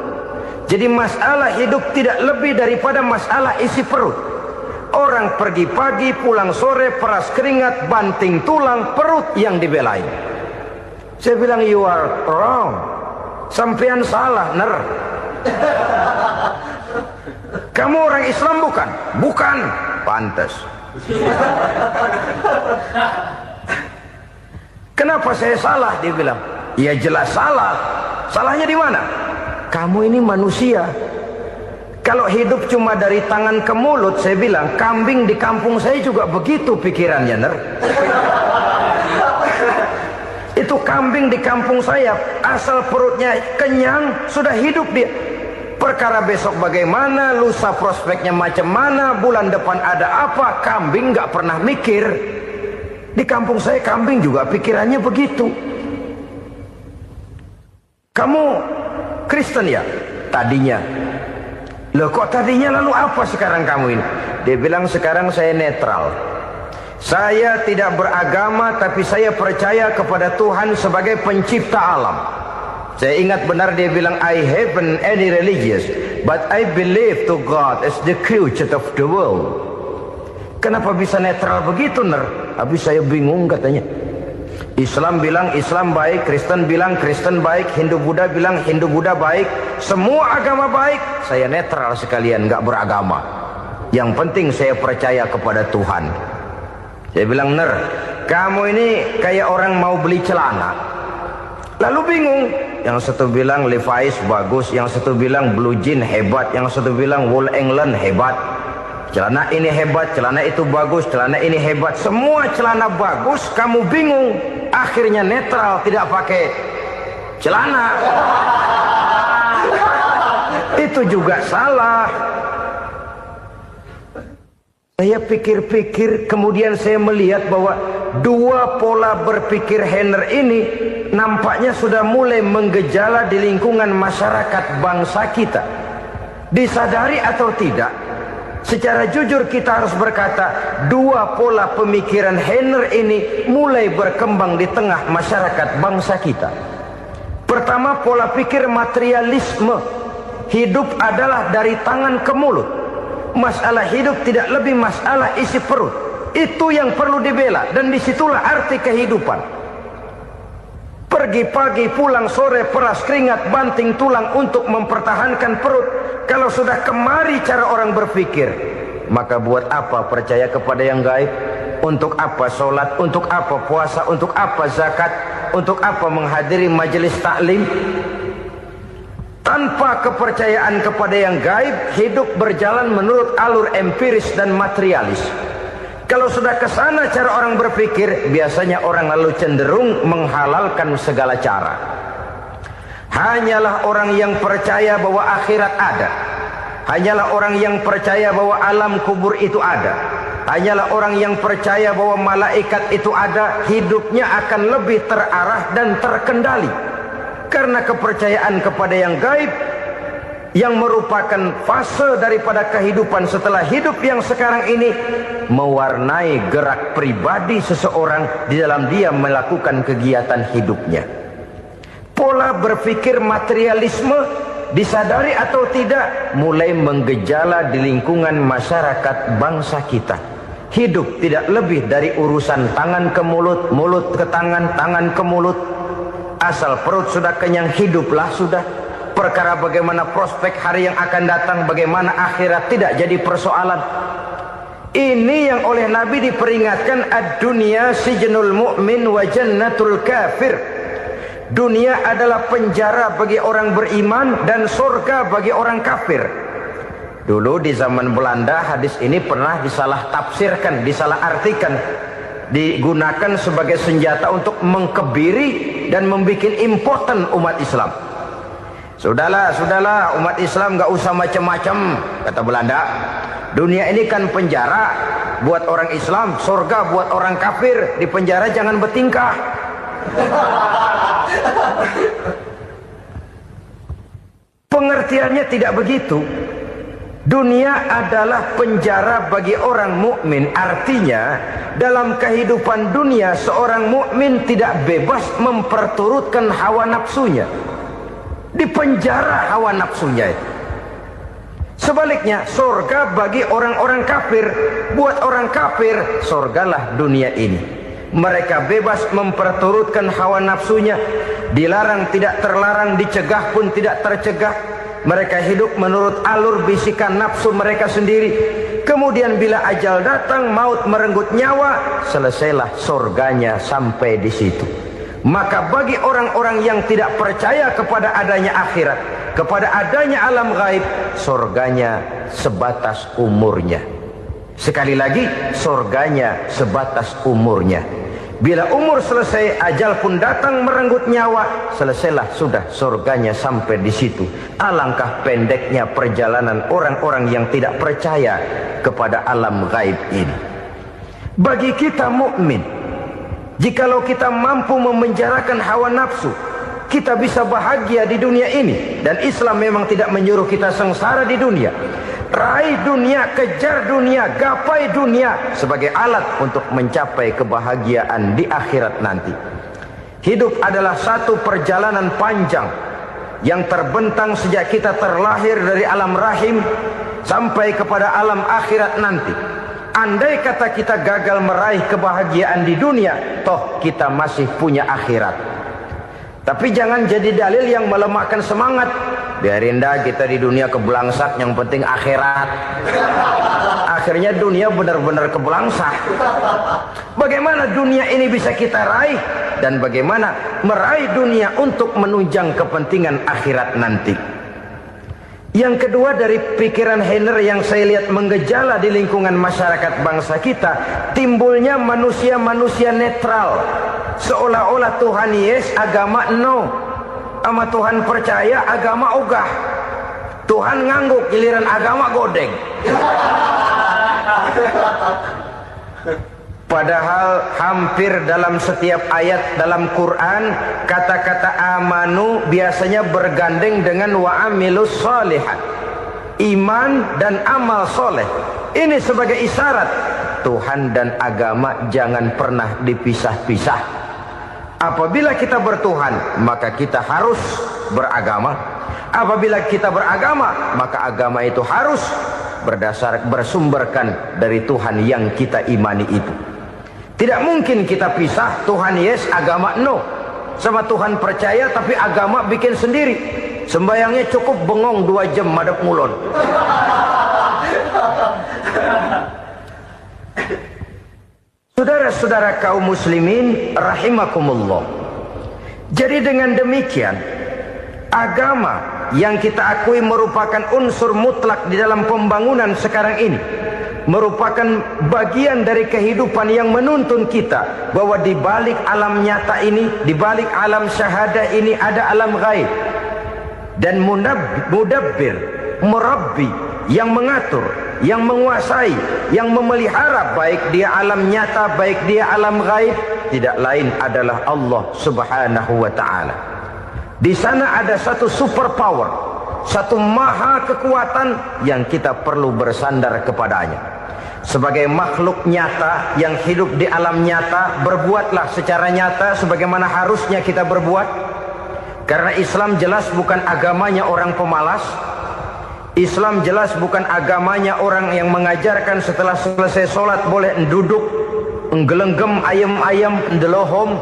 Speaker 1: Jadi masalah hidup tidak lebih daripada masalah isi perut. Orang pergi pagi, pulang sore, peras keringat, banting tulang, perut yang dibelain. Saya bilang, you are wrong. Sampean salah, Ner. Kamu orang Islam bukan? Bukan. Pantas. Kenapa saya salah? Dia bilang, ya jelas salah. Salahnya di mana? Kamu ini manusia. Kalau hidup cuma dari tangan ke mulut, saya bilang, kambing di kampung saya juga begitu pikirannya, Ner. Itu kambing di kampung saya, asal perutnya kenyang, sudah hidup dia. Perkara besok bagaimana, lusa prospeknya macam mana, bulan depan ada apa, kambing nggak pernah mikir. Di kampung saya kambing juga pikirannya begitu. Kamu Kristen ya? Tadinya. Loh kok tadinya, lalu apa sekarang kamu ini? Dia bilang, sekarang saya netral. Saya tidak beragama, tapi saya percaya kepada Tuhan sebagai pencipta alam. Saya ingat benar dia bilang, I haven't any religious, but I believe to God as the creator of the world. Kenapa bisa netral begitu, Ner? Habis saya bingung katanya. Islam bilang Islam baik, Kristen bilang Kristen baik, Hindu Buddha bilang Hindu Buddha baik, semua agama baik. Saya netral sekalian, nggak beragama. Yang penting saya percaya kepada Tuhan. Saya bilang, Ner, kamu ini kayak orang mau beli celana, lalu bingung. Yang satu bilang Levi's bagus, yang satu bilang Blue Jean hebat, yang satu bilang Wool England hebat. Celana ini hebat, celana itu bagus, celana ini hebat. Semua celana bagus, kamu bingung. Akhirnya netral, tidak pakai celana. Itu juga salah. Saya pikir-pikir, kemudian saya melihat bahwa dua pola berpikir Heiner ini nampaknya sudah mulai menggejala di lingkungan masyarakat bangsa kita. Disadari atau tidak, secara jujur kita harus berkata, dua pola pemikiran Heiner ini mulai berkembang di tengah masyarakat bangsa kita. Pertama, pola pikir materialisme. Hidup adalah dari tangan ke mulut. Masalah hidup tidak lebih masalah isi perut. Itu yang perlu dibela, dan disitulah arti kehidupan. Pergi pagi pulang sore, peras keringat banting tulang untuk mempertahankan perut. Kalau sudah kemari cara orang berpikir, maka buat apa percaya kepada yang gaib? Untuk apa sholat? Untuk apa puasa? Untuk apa zakat? Untuk apa menghadiri majelis taklim? Tanpa kepercayaan kepada yang gaib, hidup berjalan menurut alur empiris dan materialis. Kalau sudah ke sana cara orang berpikir, biasanya orang lalu cenderung menghalalkan segala cara. Hanyalah orang yang percaya bahwa akhirat ada. Hanyalah orang yang percaya bahwa alam kubur itu ada. Hanyalah orang yang percaya bahwa malaikat itu ada, hidupnya akan lebih terarah dan terkendali. Karena kepercayaan kepada yang gaib, yang merupakan fase daripada kehidupan setelah hidup yang sekarang ini, mewarnai gerak pribadi seseorang di dalam dia melakukan kegiatan hidupnya. Pola berpikir materialisme, disadari atau tidak, mulai menggejala di lingkungan masyarakat bangsa kita. Hidup tidak lebih dari urusan tangan ke mulut, mulut ke tangan, tangan ke mulut. Asal perut sudah kenyang, hiduplah sudah. Perkara bagaimana prospek hari yang akan datang, bagaimana akhirat, tidak jadi persoalan. Ini yang oleh Nabi diperingatkan, ad-dunya sijnul mu'min wa jannatul kafir. Dunia adalah penjara bagi orang beriman dan surga bagi orang kafir. Dulu di zaman Belanda hadis ini pernah disalah tafsirkan, disalah artikan, digunakan sebagai senjata untuk mengkebiri dan membuat impoten umat Islam. Sudahlah umat Islam gak usah macam-macam, kata Belanda. Dunia ini kan penjara buat orang Islam, surga buat orang kafir. Di penjara jangan bertingkah. Pengertiannya tidak begitu. Dunia adalah penjara bagi orang mukmin. Artinya dalam kehidupan dunia seorang mukmin tidak bebas memperturutkan hawa nafsunya. Di penjara hawa nafsunya itu. Sebaliknya surga bagi orang-orang kafir. Buat orang kafir surgalah dunia ini. Mereka bebas memperturutkan hawa nafsunya. Dilarang tidak terlarang, dicegah pun tidak tercegah. Mereka hidup menurut alur bisikan nafsu mereka sendiri. Kemudian bila ajal datang, maut merenggut nyawa, selesailah surganya sampai di situ. Maka bagi orang-orang yang tidak percaya kepada adanya akhirat, kepada adanya alam gaib, surganya sebatas umurnya. Sekali lagi, surganya sebatas umurnya. Bila umur selesai, ajal pun datang merenggut nyawa, selesailah sudah surganya sampai di situ. Alangkah pendeknya perjalanan orang-orang yang tidak percaya kepada alam gaib ini. Bagi kita mukmin, jikalau kita mampu memenjarakan hawa nafsu, kita bisa bahagia di dunia ini. Dan Islam memang tidak menyuruh kita sengsara di dunia. Raih dunia, kejar dunia, gapai dunia sebagai alat untuk mencapai kebahagiaan di akhirat nanti. Hidup adalah satu perjalanan panjang yang terbentang sejak kita terlahir dari alam rahim sampai kepada alam akhirat nanti. Andai kata kita gagal meraih kebahagiaan di dunia, toh kita masih punya akhirat. Tapi jangan jadi dalil yang melemahkan semangat. Biarin dah kita di dunia kebelangsak, yang penting akhirat. Akhirnya dunia benar-benar kebelangsak. Bagaimana dunia ini bisa kita raih? Dan bagaimana meraih dunia untuk menunjang kepentingan akhirat nanti? Yang kedua, dari pikiran Heiner yang saya lihat menggejala di lingkungan masyarakat bangsa kita, timbulnya manusia-manusia netral. Seolah-olah Tuhan yes, agama no. Sama Tuhan percaya, agama ogah. Tuhan ngangguk, giliran agama godeng. Padahal hampir dalam setiap ayat dalam Quran, kata-kata amanu biasanya bergandeng dengan wa amilus sholihat. Iman dan amal soleh. Ini sebagai isyarat Tuhan dan agama jangan pernah dipisah-pisah. Apabila kita bertuhan, maka kita harus beragama. Apabila kita beragama, maka agama itu harus bersumberkan dari Tuhan yang kita imani itu. Tidak mungkin kita pisah, Tuhan yes, agama no. sama Tuhan percaya tapi agama bikin sendiri. Sembayangnya cukup bengong 2 jam madep ngulon. Saudara-saudara kaum muslimin rahimakumullah. Jadi dengan demikian, agama yang kita akui merupakan unsur mutlak di dalam pembangunan sekarang ini, merupakan bagian dari kehidupan yang menuntun kita bahwa di balik alam nyata ini, di balik alam syahadah ini ada alam gaib. Dan mudabbir, merabbi, yang mengatur, yang menguasai, yang memelihara baik dia alam nyata, baik dia alam gaib, tidak lain adalah Allah Subhanahu wa ta'ala. Di sana ada satu super power, satu maha kekuatan yang kita perlu bersandar kepadanya. Sebagai makhluk nyata yang hidup di alam nyata, berbuatlah secara nyata sebagaimana harusnya kita berbuat. Karena Islam jelas bukan agamanya orang pemalas. Islam jelas bukan agamanya orang yang mengajarkan setelah selesai sholat boleh duduk, nggelenggem ayam-ayam, ndelohom,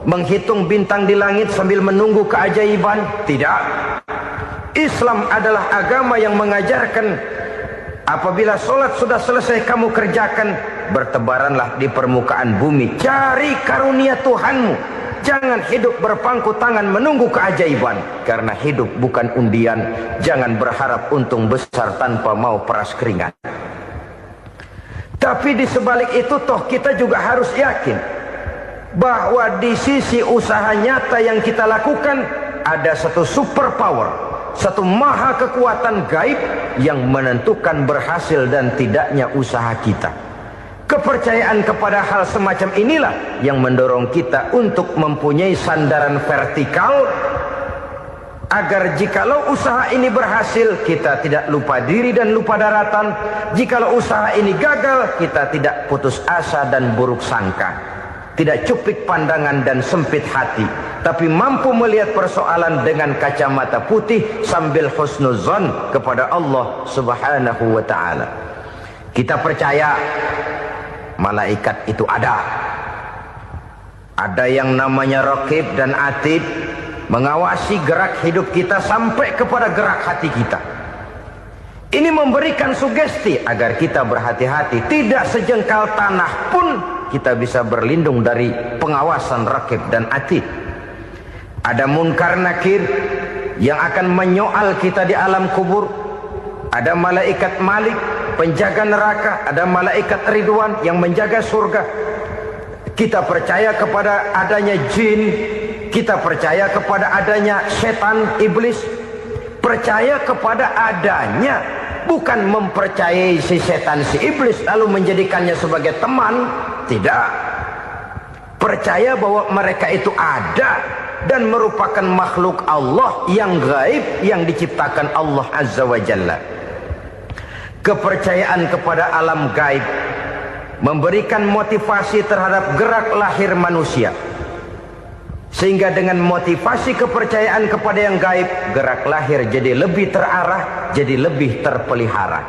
Speaker 1: menghitung bintang di langit sambil menunggu keajaiban. Tidak. Islam adalah agama yang mengajarkan apabila sholat sudah selesai kamu kerjakan, bertebaranlah di permukaan bumi, cari karunia Tuhanmu. Jangan hidup berpangku tangan menunggu keajaiban. Karena hidup bukan undian. Jangan berharap untung besar tanpa mau peras keringat. Tapi di sebalik itu toh kita juga harus yakin bahwa di sisi usaha nyata yang kita lakukan ada satu super power, satu maha kekuatan gaib yang menentukan berhasil dan tidaknya usaha kita. Kepercayaan kepada hal semacam inilah yang mendorong kita untuk mempunyai sandaran vertikal, agar jikalau usaha ini berhasil, kita tidak lupa diri dan lupa daratan. Jikalau usaha ini gagal, kita tidak putus asa dan buruk sangka, tidak cupik pandangan dan sempit hati, tapi mampu melihat persoalan dengan kacamata putih sambil husnuzon kepada Allah Subhanahu wa ta'ala. Kita percaya malaikat itu ada. Ada yang namanya raqib dan atid, mengawasi gerak hidup kita sampai kepada gerak hati kita. Ini memberikan sugesti agar kita berhati-hati. Tidak sejengkal tanah pun kita bisa berlindung dari pengawasan raqib dan atid. Ada munkar nakir yang akan menyoal kita di alam kubur. Ada malaikat Malik, penjaga neraka. Ada malaikat Ridwan yang menjaga surga. Kita percaya kepada adanya jin. Kita percaya kepada adanya setan, iblis. Percaya kepada adanya, bukan mempercayai si setan, si iblis lalu menjadikannya sebagai teman. Tidak. Percaya bahwa mereka itu ada dan merupakan makhluk Allah yang gaib, yang diciptakan Allah Azza wa Jalla. Kepercayaan kepada alam gaib memberikan motivasi terhadap gerak lahir manusia, sehingga dengan motivasi kepercayaan kepada yang gaib, gerak lahir jadi lebih terarah, jadi lebih terpelihara.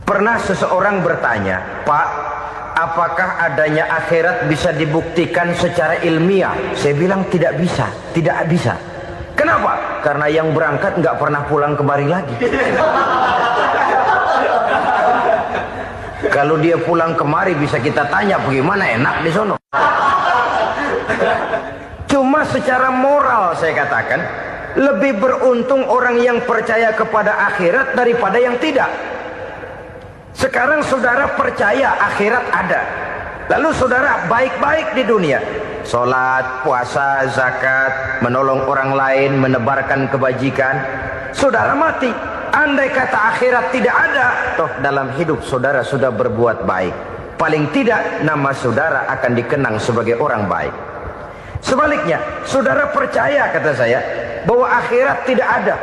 Speaker 1: Pernah seseorang bertanya, "Pak, apakah adanya akhirat bisa dibuktikan secara ilmiah?" Saya bilang tidak bisa, tidak bisa. Kenapa? Karena yang berangkat nggak pernah pulang kemari lagi. Kalau dia pulang kemari bisa kita tanya bagaimana enak di sono. Cuma secara moral saya katakan, lebih beruntung orang yang percaya kepada akhirat daripada yang tidak. Sekarang saudara percaya akhirat ada, lalu saudara baik-baik di dunia, sholat, puasa, zakat, menolong orang lain, menebarkan kebajikan. Saudara mati, andai kata akhirat tidak ada, toh dalam hidup saudara sudah berbuat baik. Paling tidak nama saudara akan dikenang sebagai orang baik. Sebaliknya, saudara percaya, kata saya, bahwa akhirat tidak ada,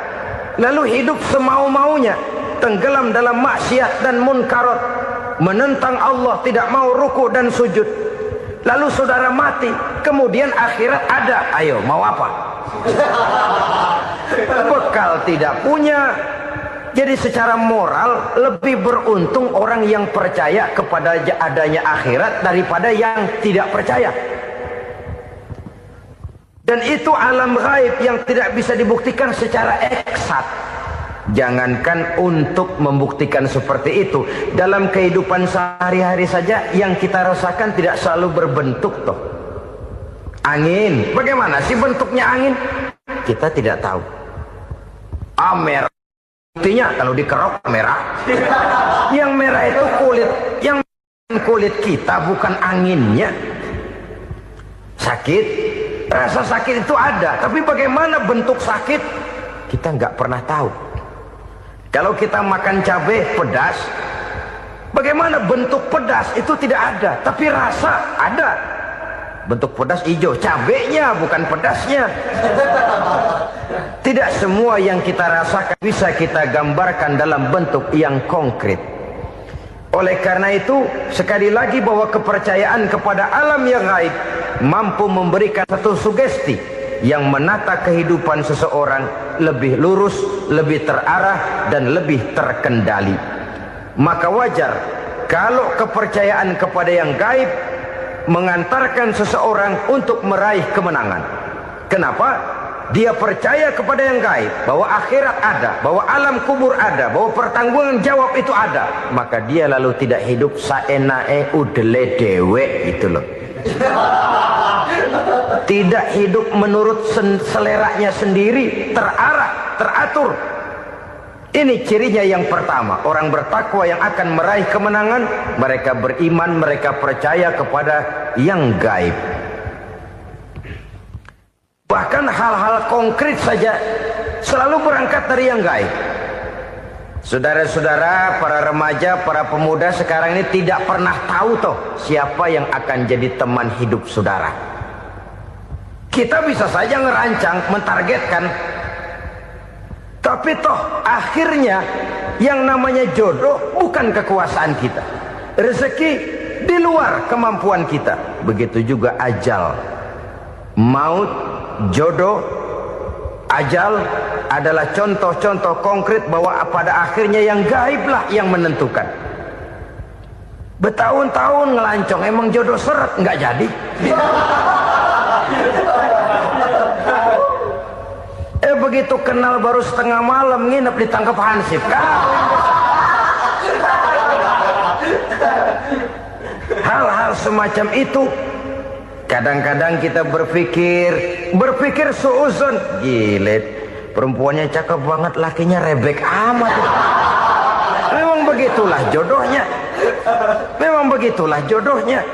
Speaker 1: lalu hidup semau-maunya, tenggelam dalam maksiat dan munkarat, menentang Allah, tidak mau ruku dan sujud. Lalu saudara mati, kemudian akhirat ada. Ayo, mau apa? Bekal tidak punya. Jadi secara moral lebih beruntung orang yang percaya kepada adanya akhirat daripada yang tidak percaya. Dan itu alam gaib yang tidak bisa dibuktikan secara eksat. Jangankan untuk membuktikan seperti itu, dalam kehidupan sehari-hari saja yang kita rasakan tidak selalu berbentuk toh. Angin, bagaimana sih bentuknya angin? Kita tidak tahu. Merah, buktinya kalau dikerok merah. Yang merah itu kulit, yang kulit kita bukan anginnya. Sakit, rasa sakit itu ada, tapi bagaimana bentuk sakit kita nggak pernah tahu. Kalau kita makan cabai pedas, bagaimana bentuk pedas itu tidak ada, tapi rasa ada. Bentuk pedas hijau, cabenya bukan pedasnya. Tidak semua yang kita rasakan bisa kita gambarkan dalam bentuk yang konkret. Oleh karena itu, sekali lagi bahwa kepercayaan kepada alam yang gaib mampu memberikan satu sugesti yang menata kehidupan seseorang lebih lurus, lebih terarah, dan lebih terkendali. Maka wajar kalau kepercayaan kepada yang gaib mengantarkan seseorang untuk meraih kemenangan. Kenapa? Dia percaya kepada yang gaib, bahwa akhirat ada, bahwa alam kubur ada, bahwa pertanggungan jawab itu ada. Maka dia lalu tidak hidup saenae udele dewe, itu loh. Tidak hidup menurut seleranya sendiri, terarah, teratur. Ini cirinya yang pertama. Orang bertakwa yang akan meraih kemenangan, mereka beriman, mereka percaya kepada yang gaib. Bahkan hal-hal konkret saja selalu berangkat dari yang gaib. Saudara-saudara, para remaja, para pemuda sekarang ini tidak pernah tahu toh siapa yang akan jadi teman hidup saudara. Kita bisa saja ngerancang, mentargetkan, tapi toh akhirnya yang namanya jodoh bukan kekuasaan kita. Rezeki di luar kemampuan kita. Begitu juga ajal, maut, jodoh, ajal adalah contoh-contoh konkret bahwa pada akhirnya yang gaiblah yang menentukan. Bertahun-tahun ngelancong, emang jodoh seret nggak jadi. Begitu kenal baru setengah malam nginep ditangkap hansip. Hal-hal semacam itu kadang-kadang kita berpikir suuzon, gilet, perempuannya cakep banget, lakinya rebek amat. Memang begitulah jodohnya. Memang begitulah jodohnya.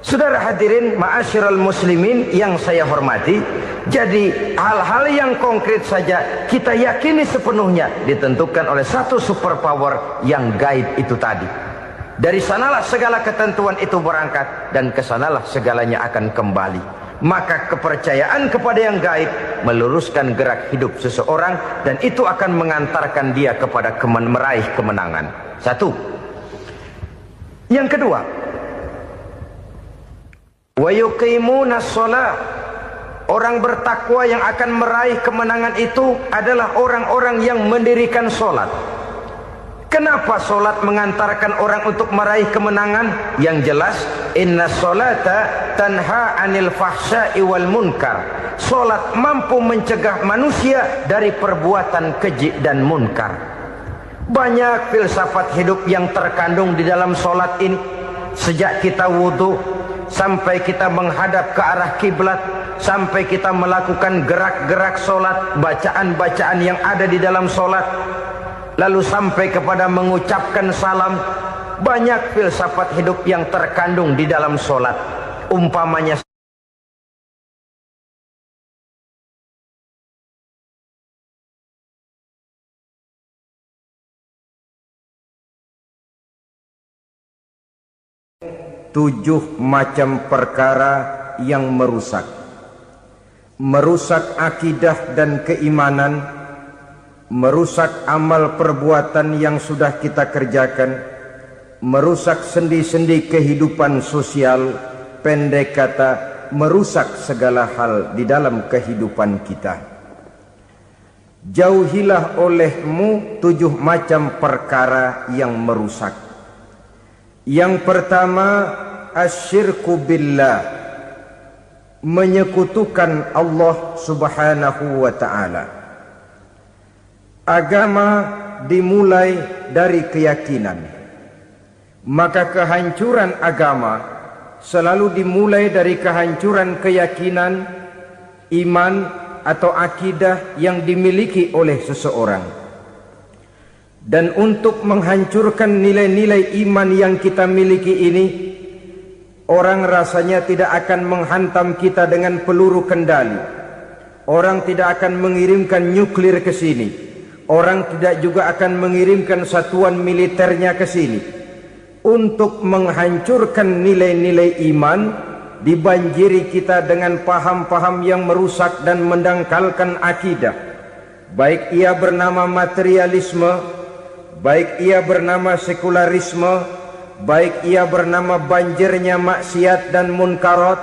Speaker 1: Saudara hadirin ma'asyiral muslimin yang saya hormati, jadi hal-hal yang konkret saja kita yakini sepenuhnya ditentukan oleh satu superpower yang gaib itu tadi. Dari sanalah segala ketentuan itu berangkat, dan kesanalah segalanya akan kembali. Maka kepercayaan kepada yang gaib meluruskan gerak hidup seseorang, dan itu akan mengantarkan dia kepada meraih kemenangan. Satu. Yang kedua, wa yuqimuna shalah. Orang bertakwa yang akan meraih kemenangan itu adalah orang-orang yang mendirikan sholat. Kenapa sholat mengantarkan orang untuk meraih kemenangan? Yang jelas, inna sholata tanha anil fahsya'i wal munkar. Sholat mampu mencegah manusia dari perbuatan keji dan munkar. Banyak filsafat hidup yang terkandung di dalam sholat ini. Sejak kita wudhu, sampai kita menghadap ke arah kiblat, sampai kita melakukan gerak-gerak sholat, bacaan-bacaan yang ada di dalam sholat, lalu sampai kepada mengucapkan salam. Banyak filsafat hidup yang terkandung di dalam sholat. Umpamanya tujuh macam perkara yang merusak akidah dan keimanan, merusak amal perbuatan yang sudah kita kerjakan, merusak sendi-sendi kehidupan sosial, pendek kata merusak segala hal di dalam kehidupan kita. Jauhilah olehmu tujuh macam perkara yang merusak. Yang pertama, asyirku billah,
Speaker 2: menyekutukan Allah Subhanahu wa ta'ala. Agama dimulai dari keyakinan, maka kehancuran agama selalu dimulai dari kehancuran keyakinan, iman atau akidah yang dimiliki oleh seseorang. Dan untuk menghancurkan nilai-nilai iman yang kita miliki ini, orang rasanya tidak akan menghantam kita dengan peluru kendali. Orang tidak akan mengirimkan nuklir ke sini. Orang tidak juga akan mengirimkan satuan militernya ke sini. Untuk menghancurkan nilai-nilai iman, dibanjiri kita dengan paham-paham yang merusak dan mendangkalkan akidah. Baik ia bernama materialisme, baik ia bernama sekularisme, baik ia bernama banjirnya maksiat dan munkarat,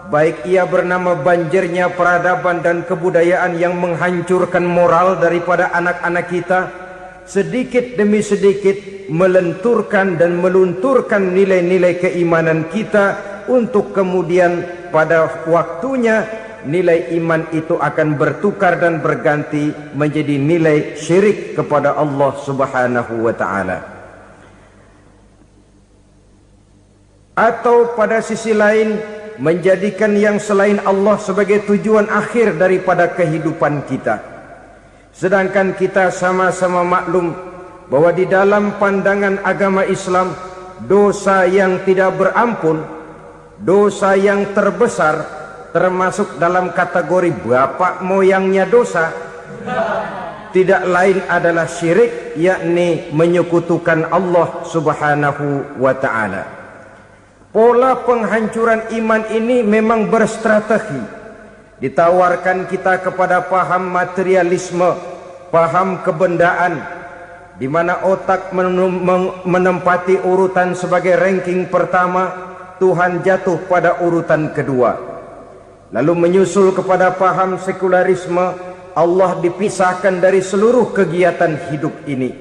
Speaker 2: baik ia bernama banjirnya peradaban dan kebudayaan yang menghancurkan moral daripada anak-anak kita, sedikit demi sedikit melenturkan dan melunturkan nilai-nilai keimanan kita, untuk kemudian pada waktunya nilai iman itu akan bertukar dan berganti menjadi nilai syirik kepada Allah Subhanahu wa ta'ala. Atau pada sisi lain, menjadikan yang selain Allah sebagai tujuan akhir daripada kehidupan kita. Sedangkan kita sama-sama maklum bahwa di dalam pandangan agama Islam, dosa yang tidak berampun, dosa yang terbesar, termasuk dalam kategori bapak moyangnya dosa, tidak lain adalah syirik, yakni menyekutukan Allah Subhanahu wa ta'ala. Pola penghancuran iman ini memang berstrategi. Ditawarkan kita kepada paham materialisme, paham kebendaan, di mana otak menempati urutan sebagai ranking pertama, Tuhan jatuh pada urutan kedua. Lalu menyusul kepada paham sekularisme, Allah dipisahkan dari seluruh kegiatan hidup ini,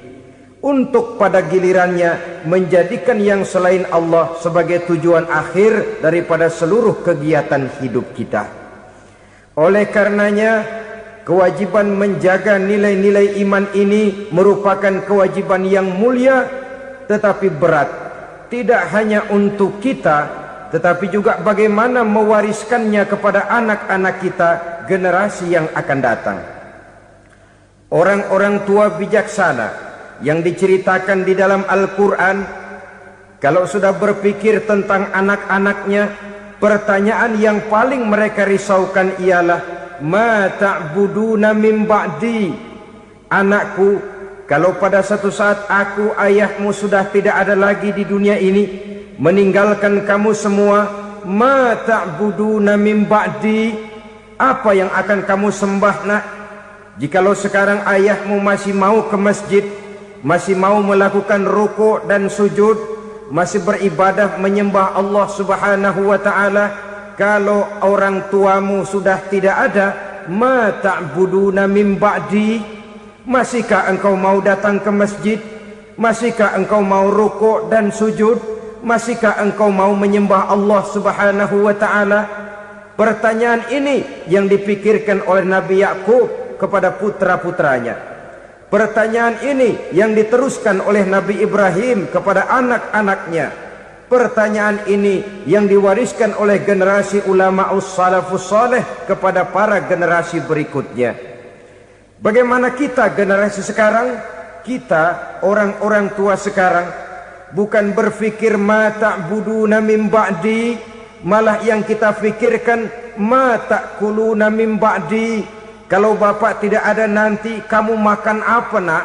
Speaker 2: untuk pada gilirannya menjadikan yang selain Allah sebagai tujuan akhir daripada seluruh kegiatan hidup kita. Oleh karenanya, kewajiban menjaga nilai-nilai iman ini merupakan kewajiban yang mulia tetapi berat, tidak hanya untuk kita, tetapi juga bagaimana mewariskannya kepada anak-anak kita, generasi yang akan datang. Orang-orang tua bijaksana yang diceritakan di dalam Al-Quran, kalau sudah berpikir tentang anak-anaknya, pertanyaan yang paling mereka risaukan ialah, ma ta'buduna min ba'di. Anakku, kalau pada satu saat aku, ayahmu sudah tidak ada lagi di dunia ini, meninggalkan kamu semua, ma ta'buduna min ba'di, apa yang akan kamu sembah nak? Jikalau sekarang ayahmu masih mau ke masjid, masih mau melakukan rukuk dan sujud, masih beribadah menyembah Allah Subhanahu wa ta'ala, kalau orang tuamu sudah tidak ada, ma ta'buduna min ba'di, masihkah engkau mau datang ke masjid? Masihkah engkau mau rukuk dan sujud? Masihkah engkau mau menyembah Allah Subhanahu wa ta'ala? Pertanyaan ini yang dipikirkan oleh Nabi Yakub kepada putra-putranya. Pertanyaan ini yang diteruskan oleh Nabi Ibrahim kepada anak-anaknya. Pertanyaan ini yang diwariskan oleh generasi ulama salafus saleh kepada para generasi berikutnya. Bagaimana kita generasi sekarang? Kita orang-orang tua sekarang bukan berfikir ma ta'buduna min ba'di, malah yang kita fikirkan ma ta'kuluna min ba'di. Kalau bapak tidak ada nanti kamu makan apa nak?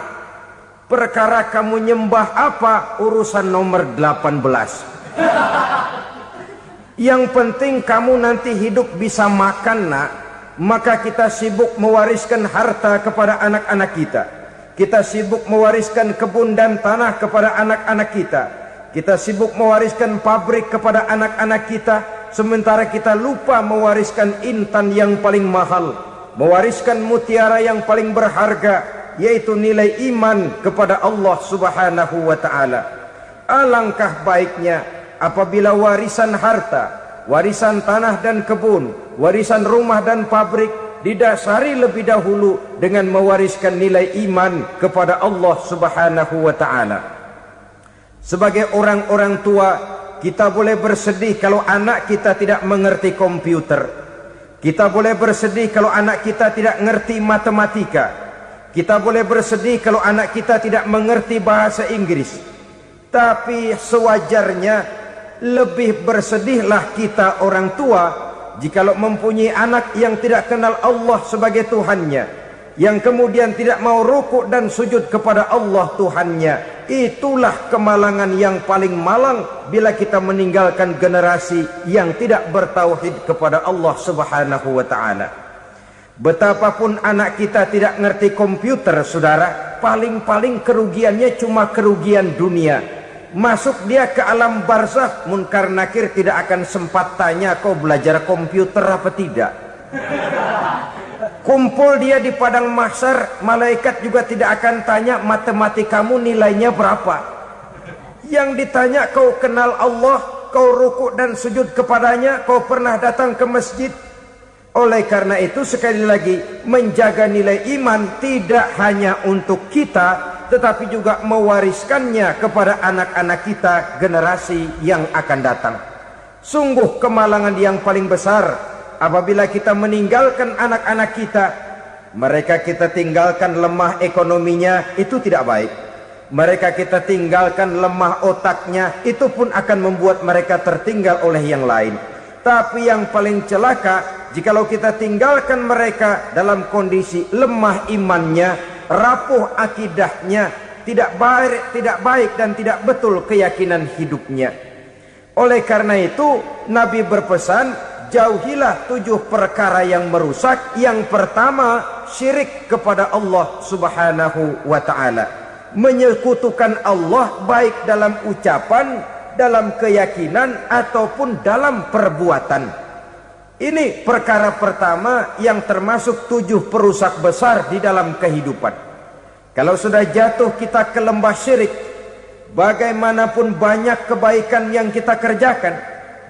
Speaker 2: Perkara kamu nyembah apa, urusan nomor 18. Yang penting kamu nanti hidup bisa makan nak. Maka kita sibuk mewariskan harta kepada anak-anak kita. Kita sibuk mewariskan kebun dan tanah kepada anak-anak kita. Kita sibuk mewariskan pabrik kepada anak-anak kita, sementara kita lupa mewariskan intan yang paling mahal, mewariskan mutiara yang paling berharga, yaitu nilai iman kepada Allah Subhanahu wa ta'ala. Alangkah baiknya apabila warisan harta, warisan tanah dan kebun, warisan rumah dan pabrik, didasari lebih dahulu dengan mewariskan nilai iman kepada Allah Subhanahu wa ta'ala. Sebagai orang-orang tua, kita boleh bersedih kalau anak kita tidak mengerti komputer. Kita boleh bersedih kalau anak kita tidak mengerti matematika. Kita boleh bersedih kalau anak kita tidak mengerti bahasa Inggris. Tapi sewajarnya lebih bersedihlah kita orang tua jikalau mempunyai anak yang tidak kenal Allah sebagai Tuhannya, yang kemudian tidak mau rukuk dan sujud kepada Allah Tuhannya. Itulah kemalangan yang paling malang bila kita meninggalkan generasi yang tidak bertauhid kepada Allah Subhanahu wa ta'ala. Betapapun anak kita tidak ngerti komputer, saudara, paling-paling kerugiannya cuma kerugian dunia. Masuk dia ke alam barzakh, munkar nakir tidak akan sempat tanya kau belajar komputer apa tidak. Kumpul dia di padang mahsyar, malaikat juga tidak akan tanya matematikamu nilainya berapa. Yang ditanya kau kenal Allah, kau rukuk dan sujud kepadanya, kau pernah datang ke masjid. Oleh karena itu sekali lagi, menjaga nilai iman tidak hanya untuk kita, tetapi juga mewariskannya kepada anak-anak kita, generasi yang akan datang. Sungguh kemalangan yang paling besar apabila kita meninggalkan anak-anak kita. Mereka kita tinggalkan lemah ekonominya, itu tidak baik. Mereka kita tinggalkan lemah otaknya, itu pun akan membuat mereka tertinggal oleh yang lain. Tapi yang paling celaka, jikalau kita tinggalkan mereka dalam kondisi lemah imannya, rapuh akidahnya, tidak baik dan tidak betul keyakinan hidupnya. Oleh karena itu Nabi berpesan, jauhilah 7 perkara yang merusak. Yang pertama, syirik kepada Allah Subhanahu wa ta'ala, menyekutukan Allah baik dalam ucapan, dalam keyakinan ataupun dalam perbuatan. Ini perkara pertama yang termasuk 7 perusak besar di dalam kehidupan. Kalau sudah jatuh kita ke lembah syirik, bagaimanapun banyak kebaikan yang kita kerjakan,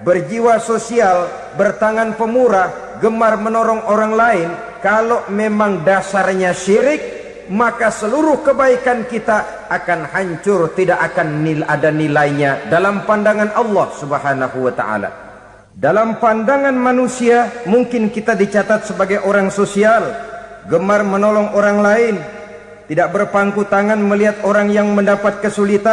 Speaker 2: berjiwa sosial, bertangan pemurah, gemar menolong orang lain, kalau memang dasarnya syirik, maka seluruh kebaikan kita akan hancur, tidak akan ada nilainya dalam pandangan Allah Subhanahu wa ta'ala. Dalam pandangan manusia mungkin kita dicatat sebagai orang sosial, gemar menolong orang lain, tidak berpangku tangan melihat orang yang mendapat kesulitan.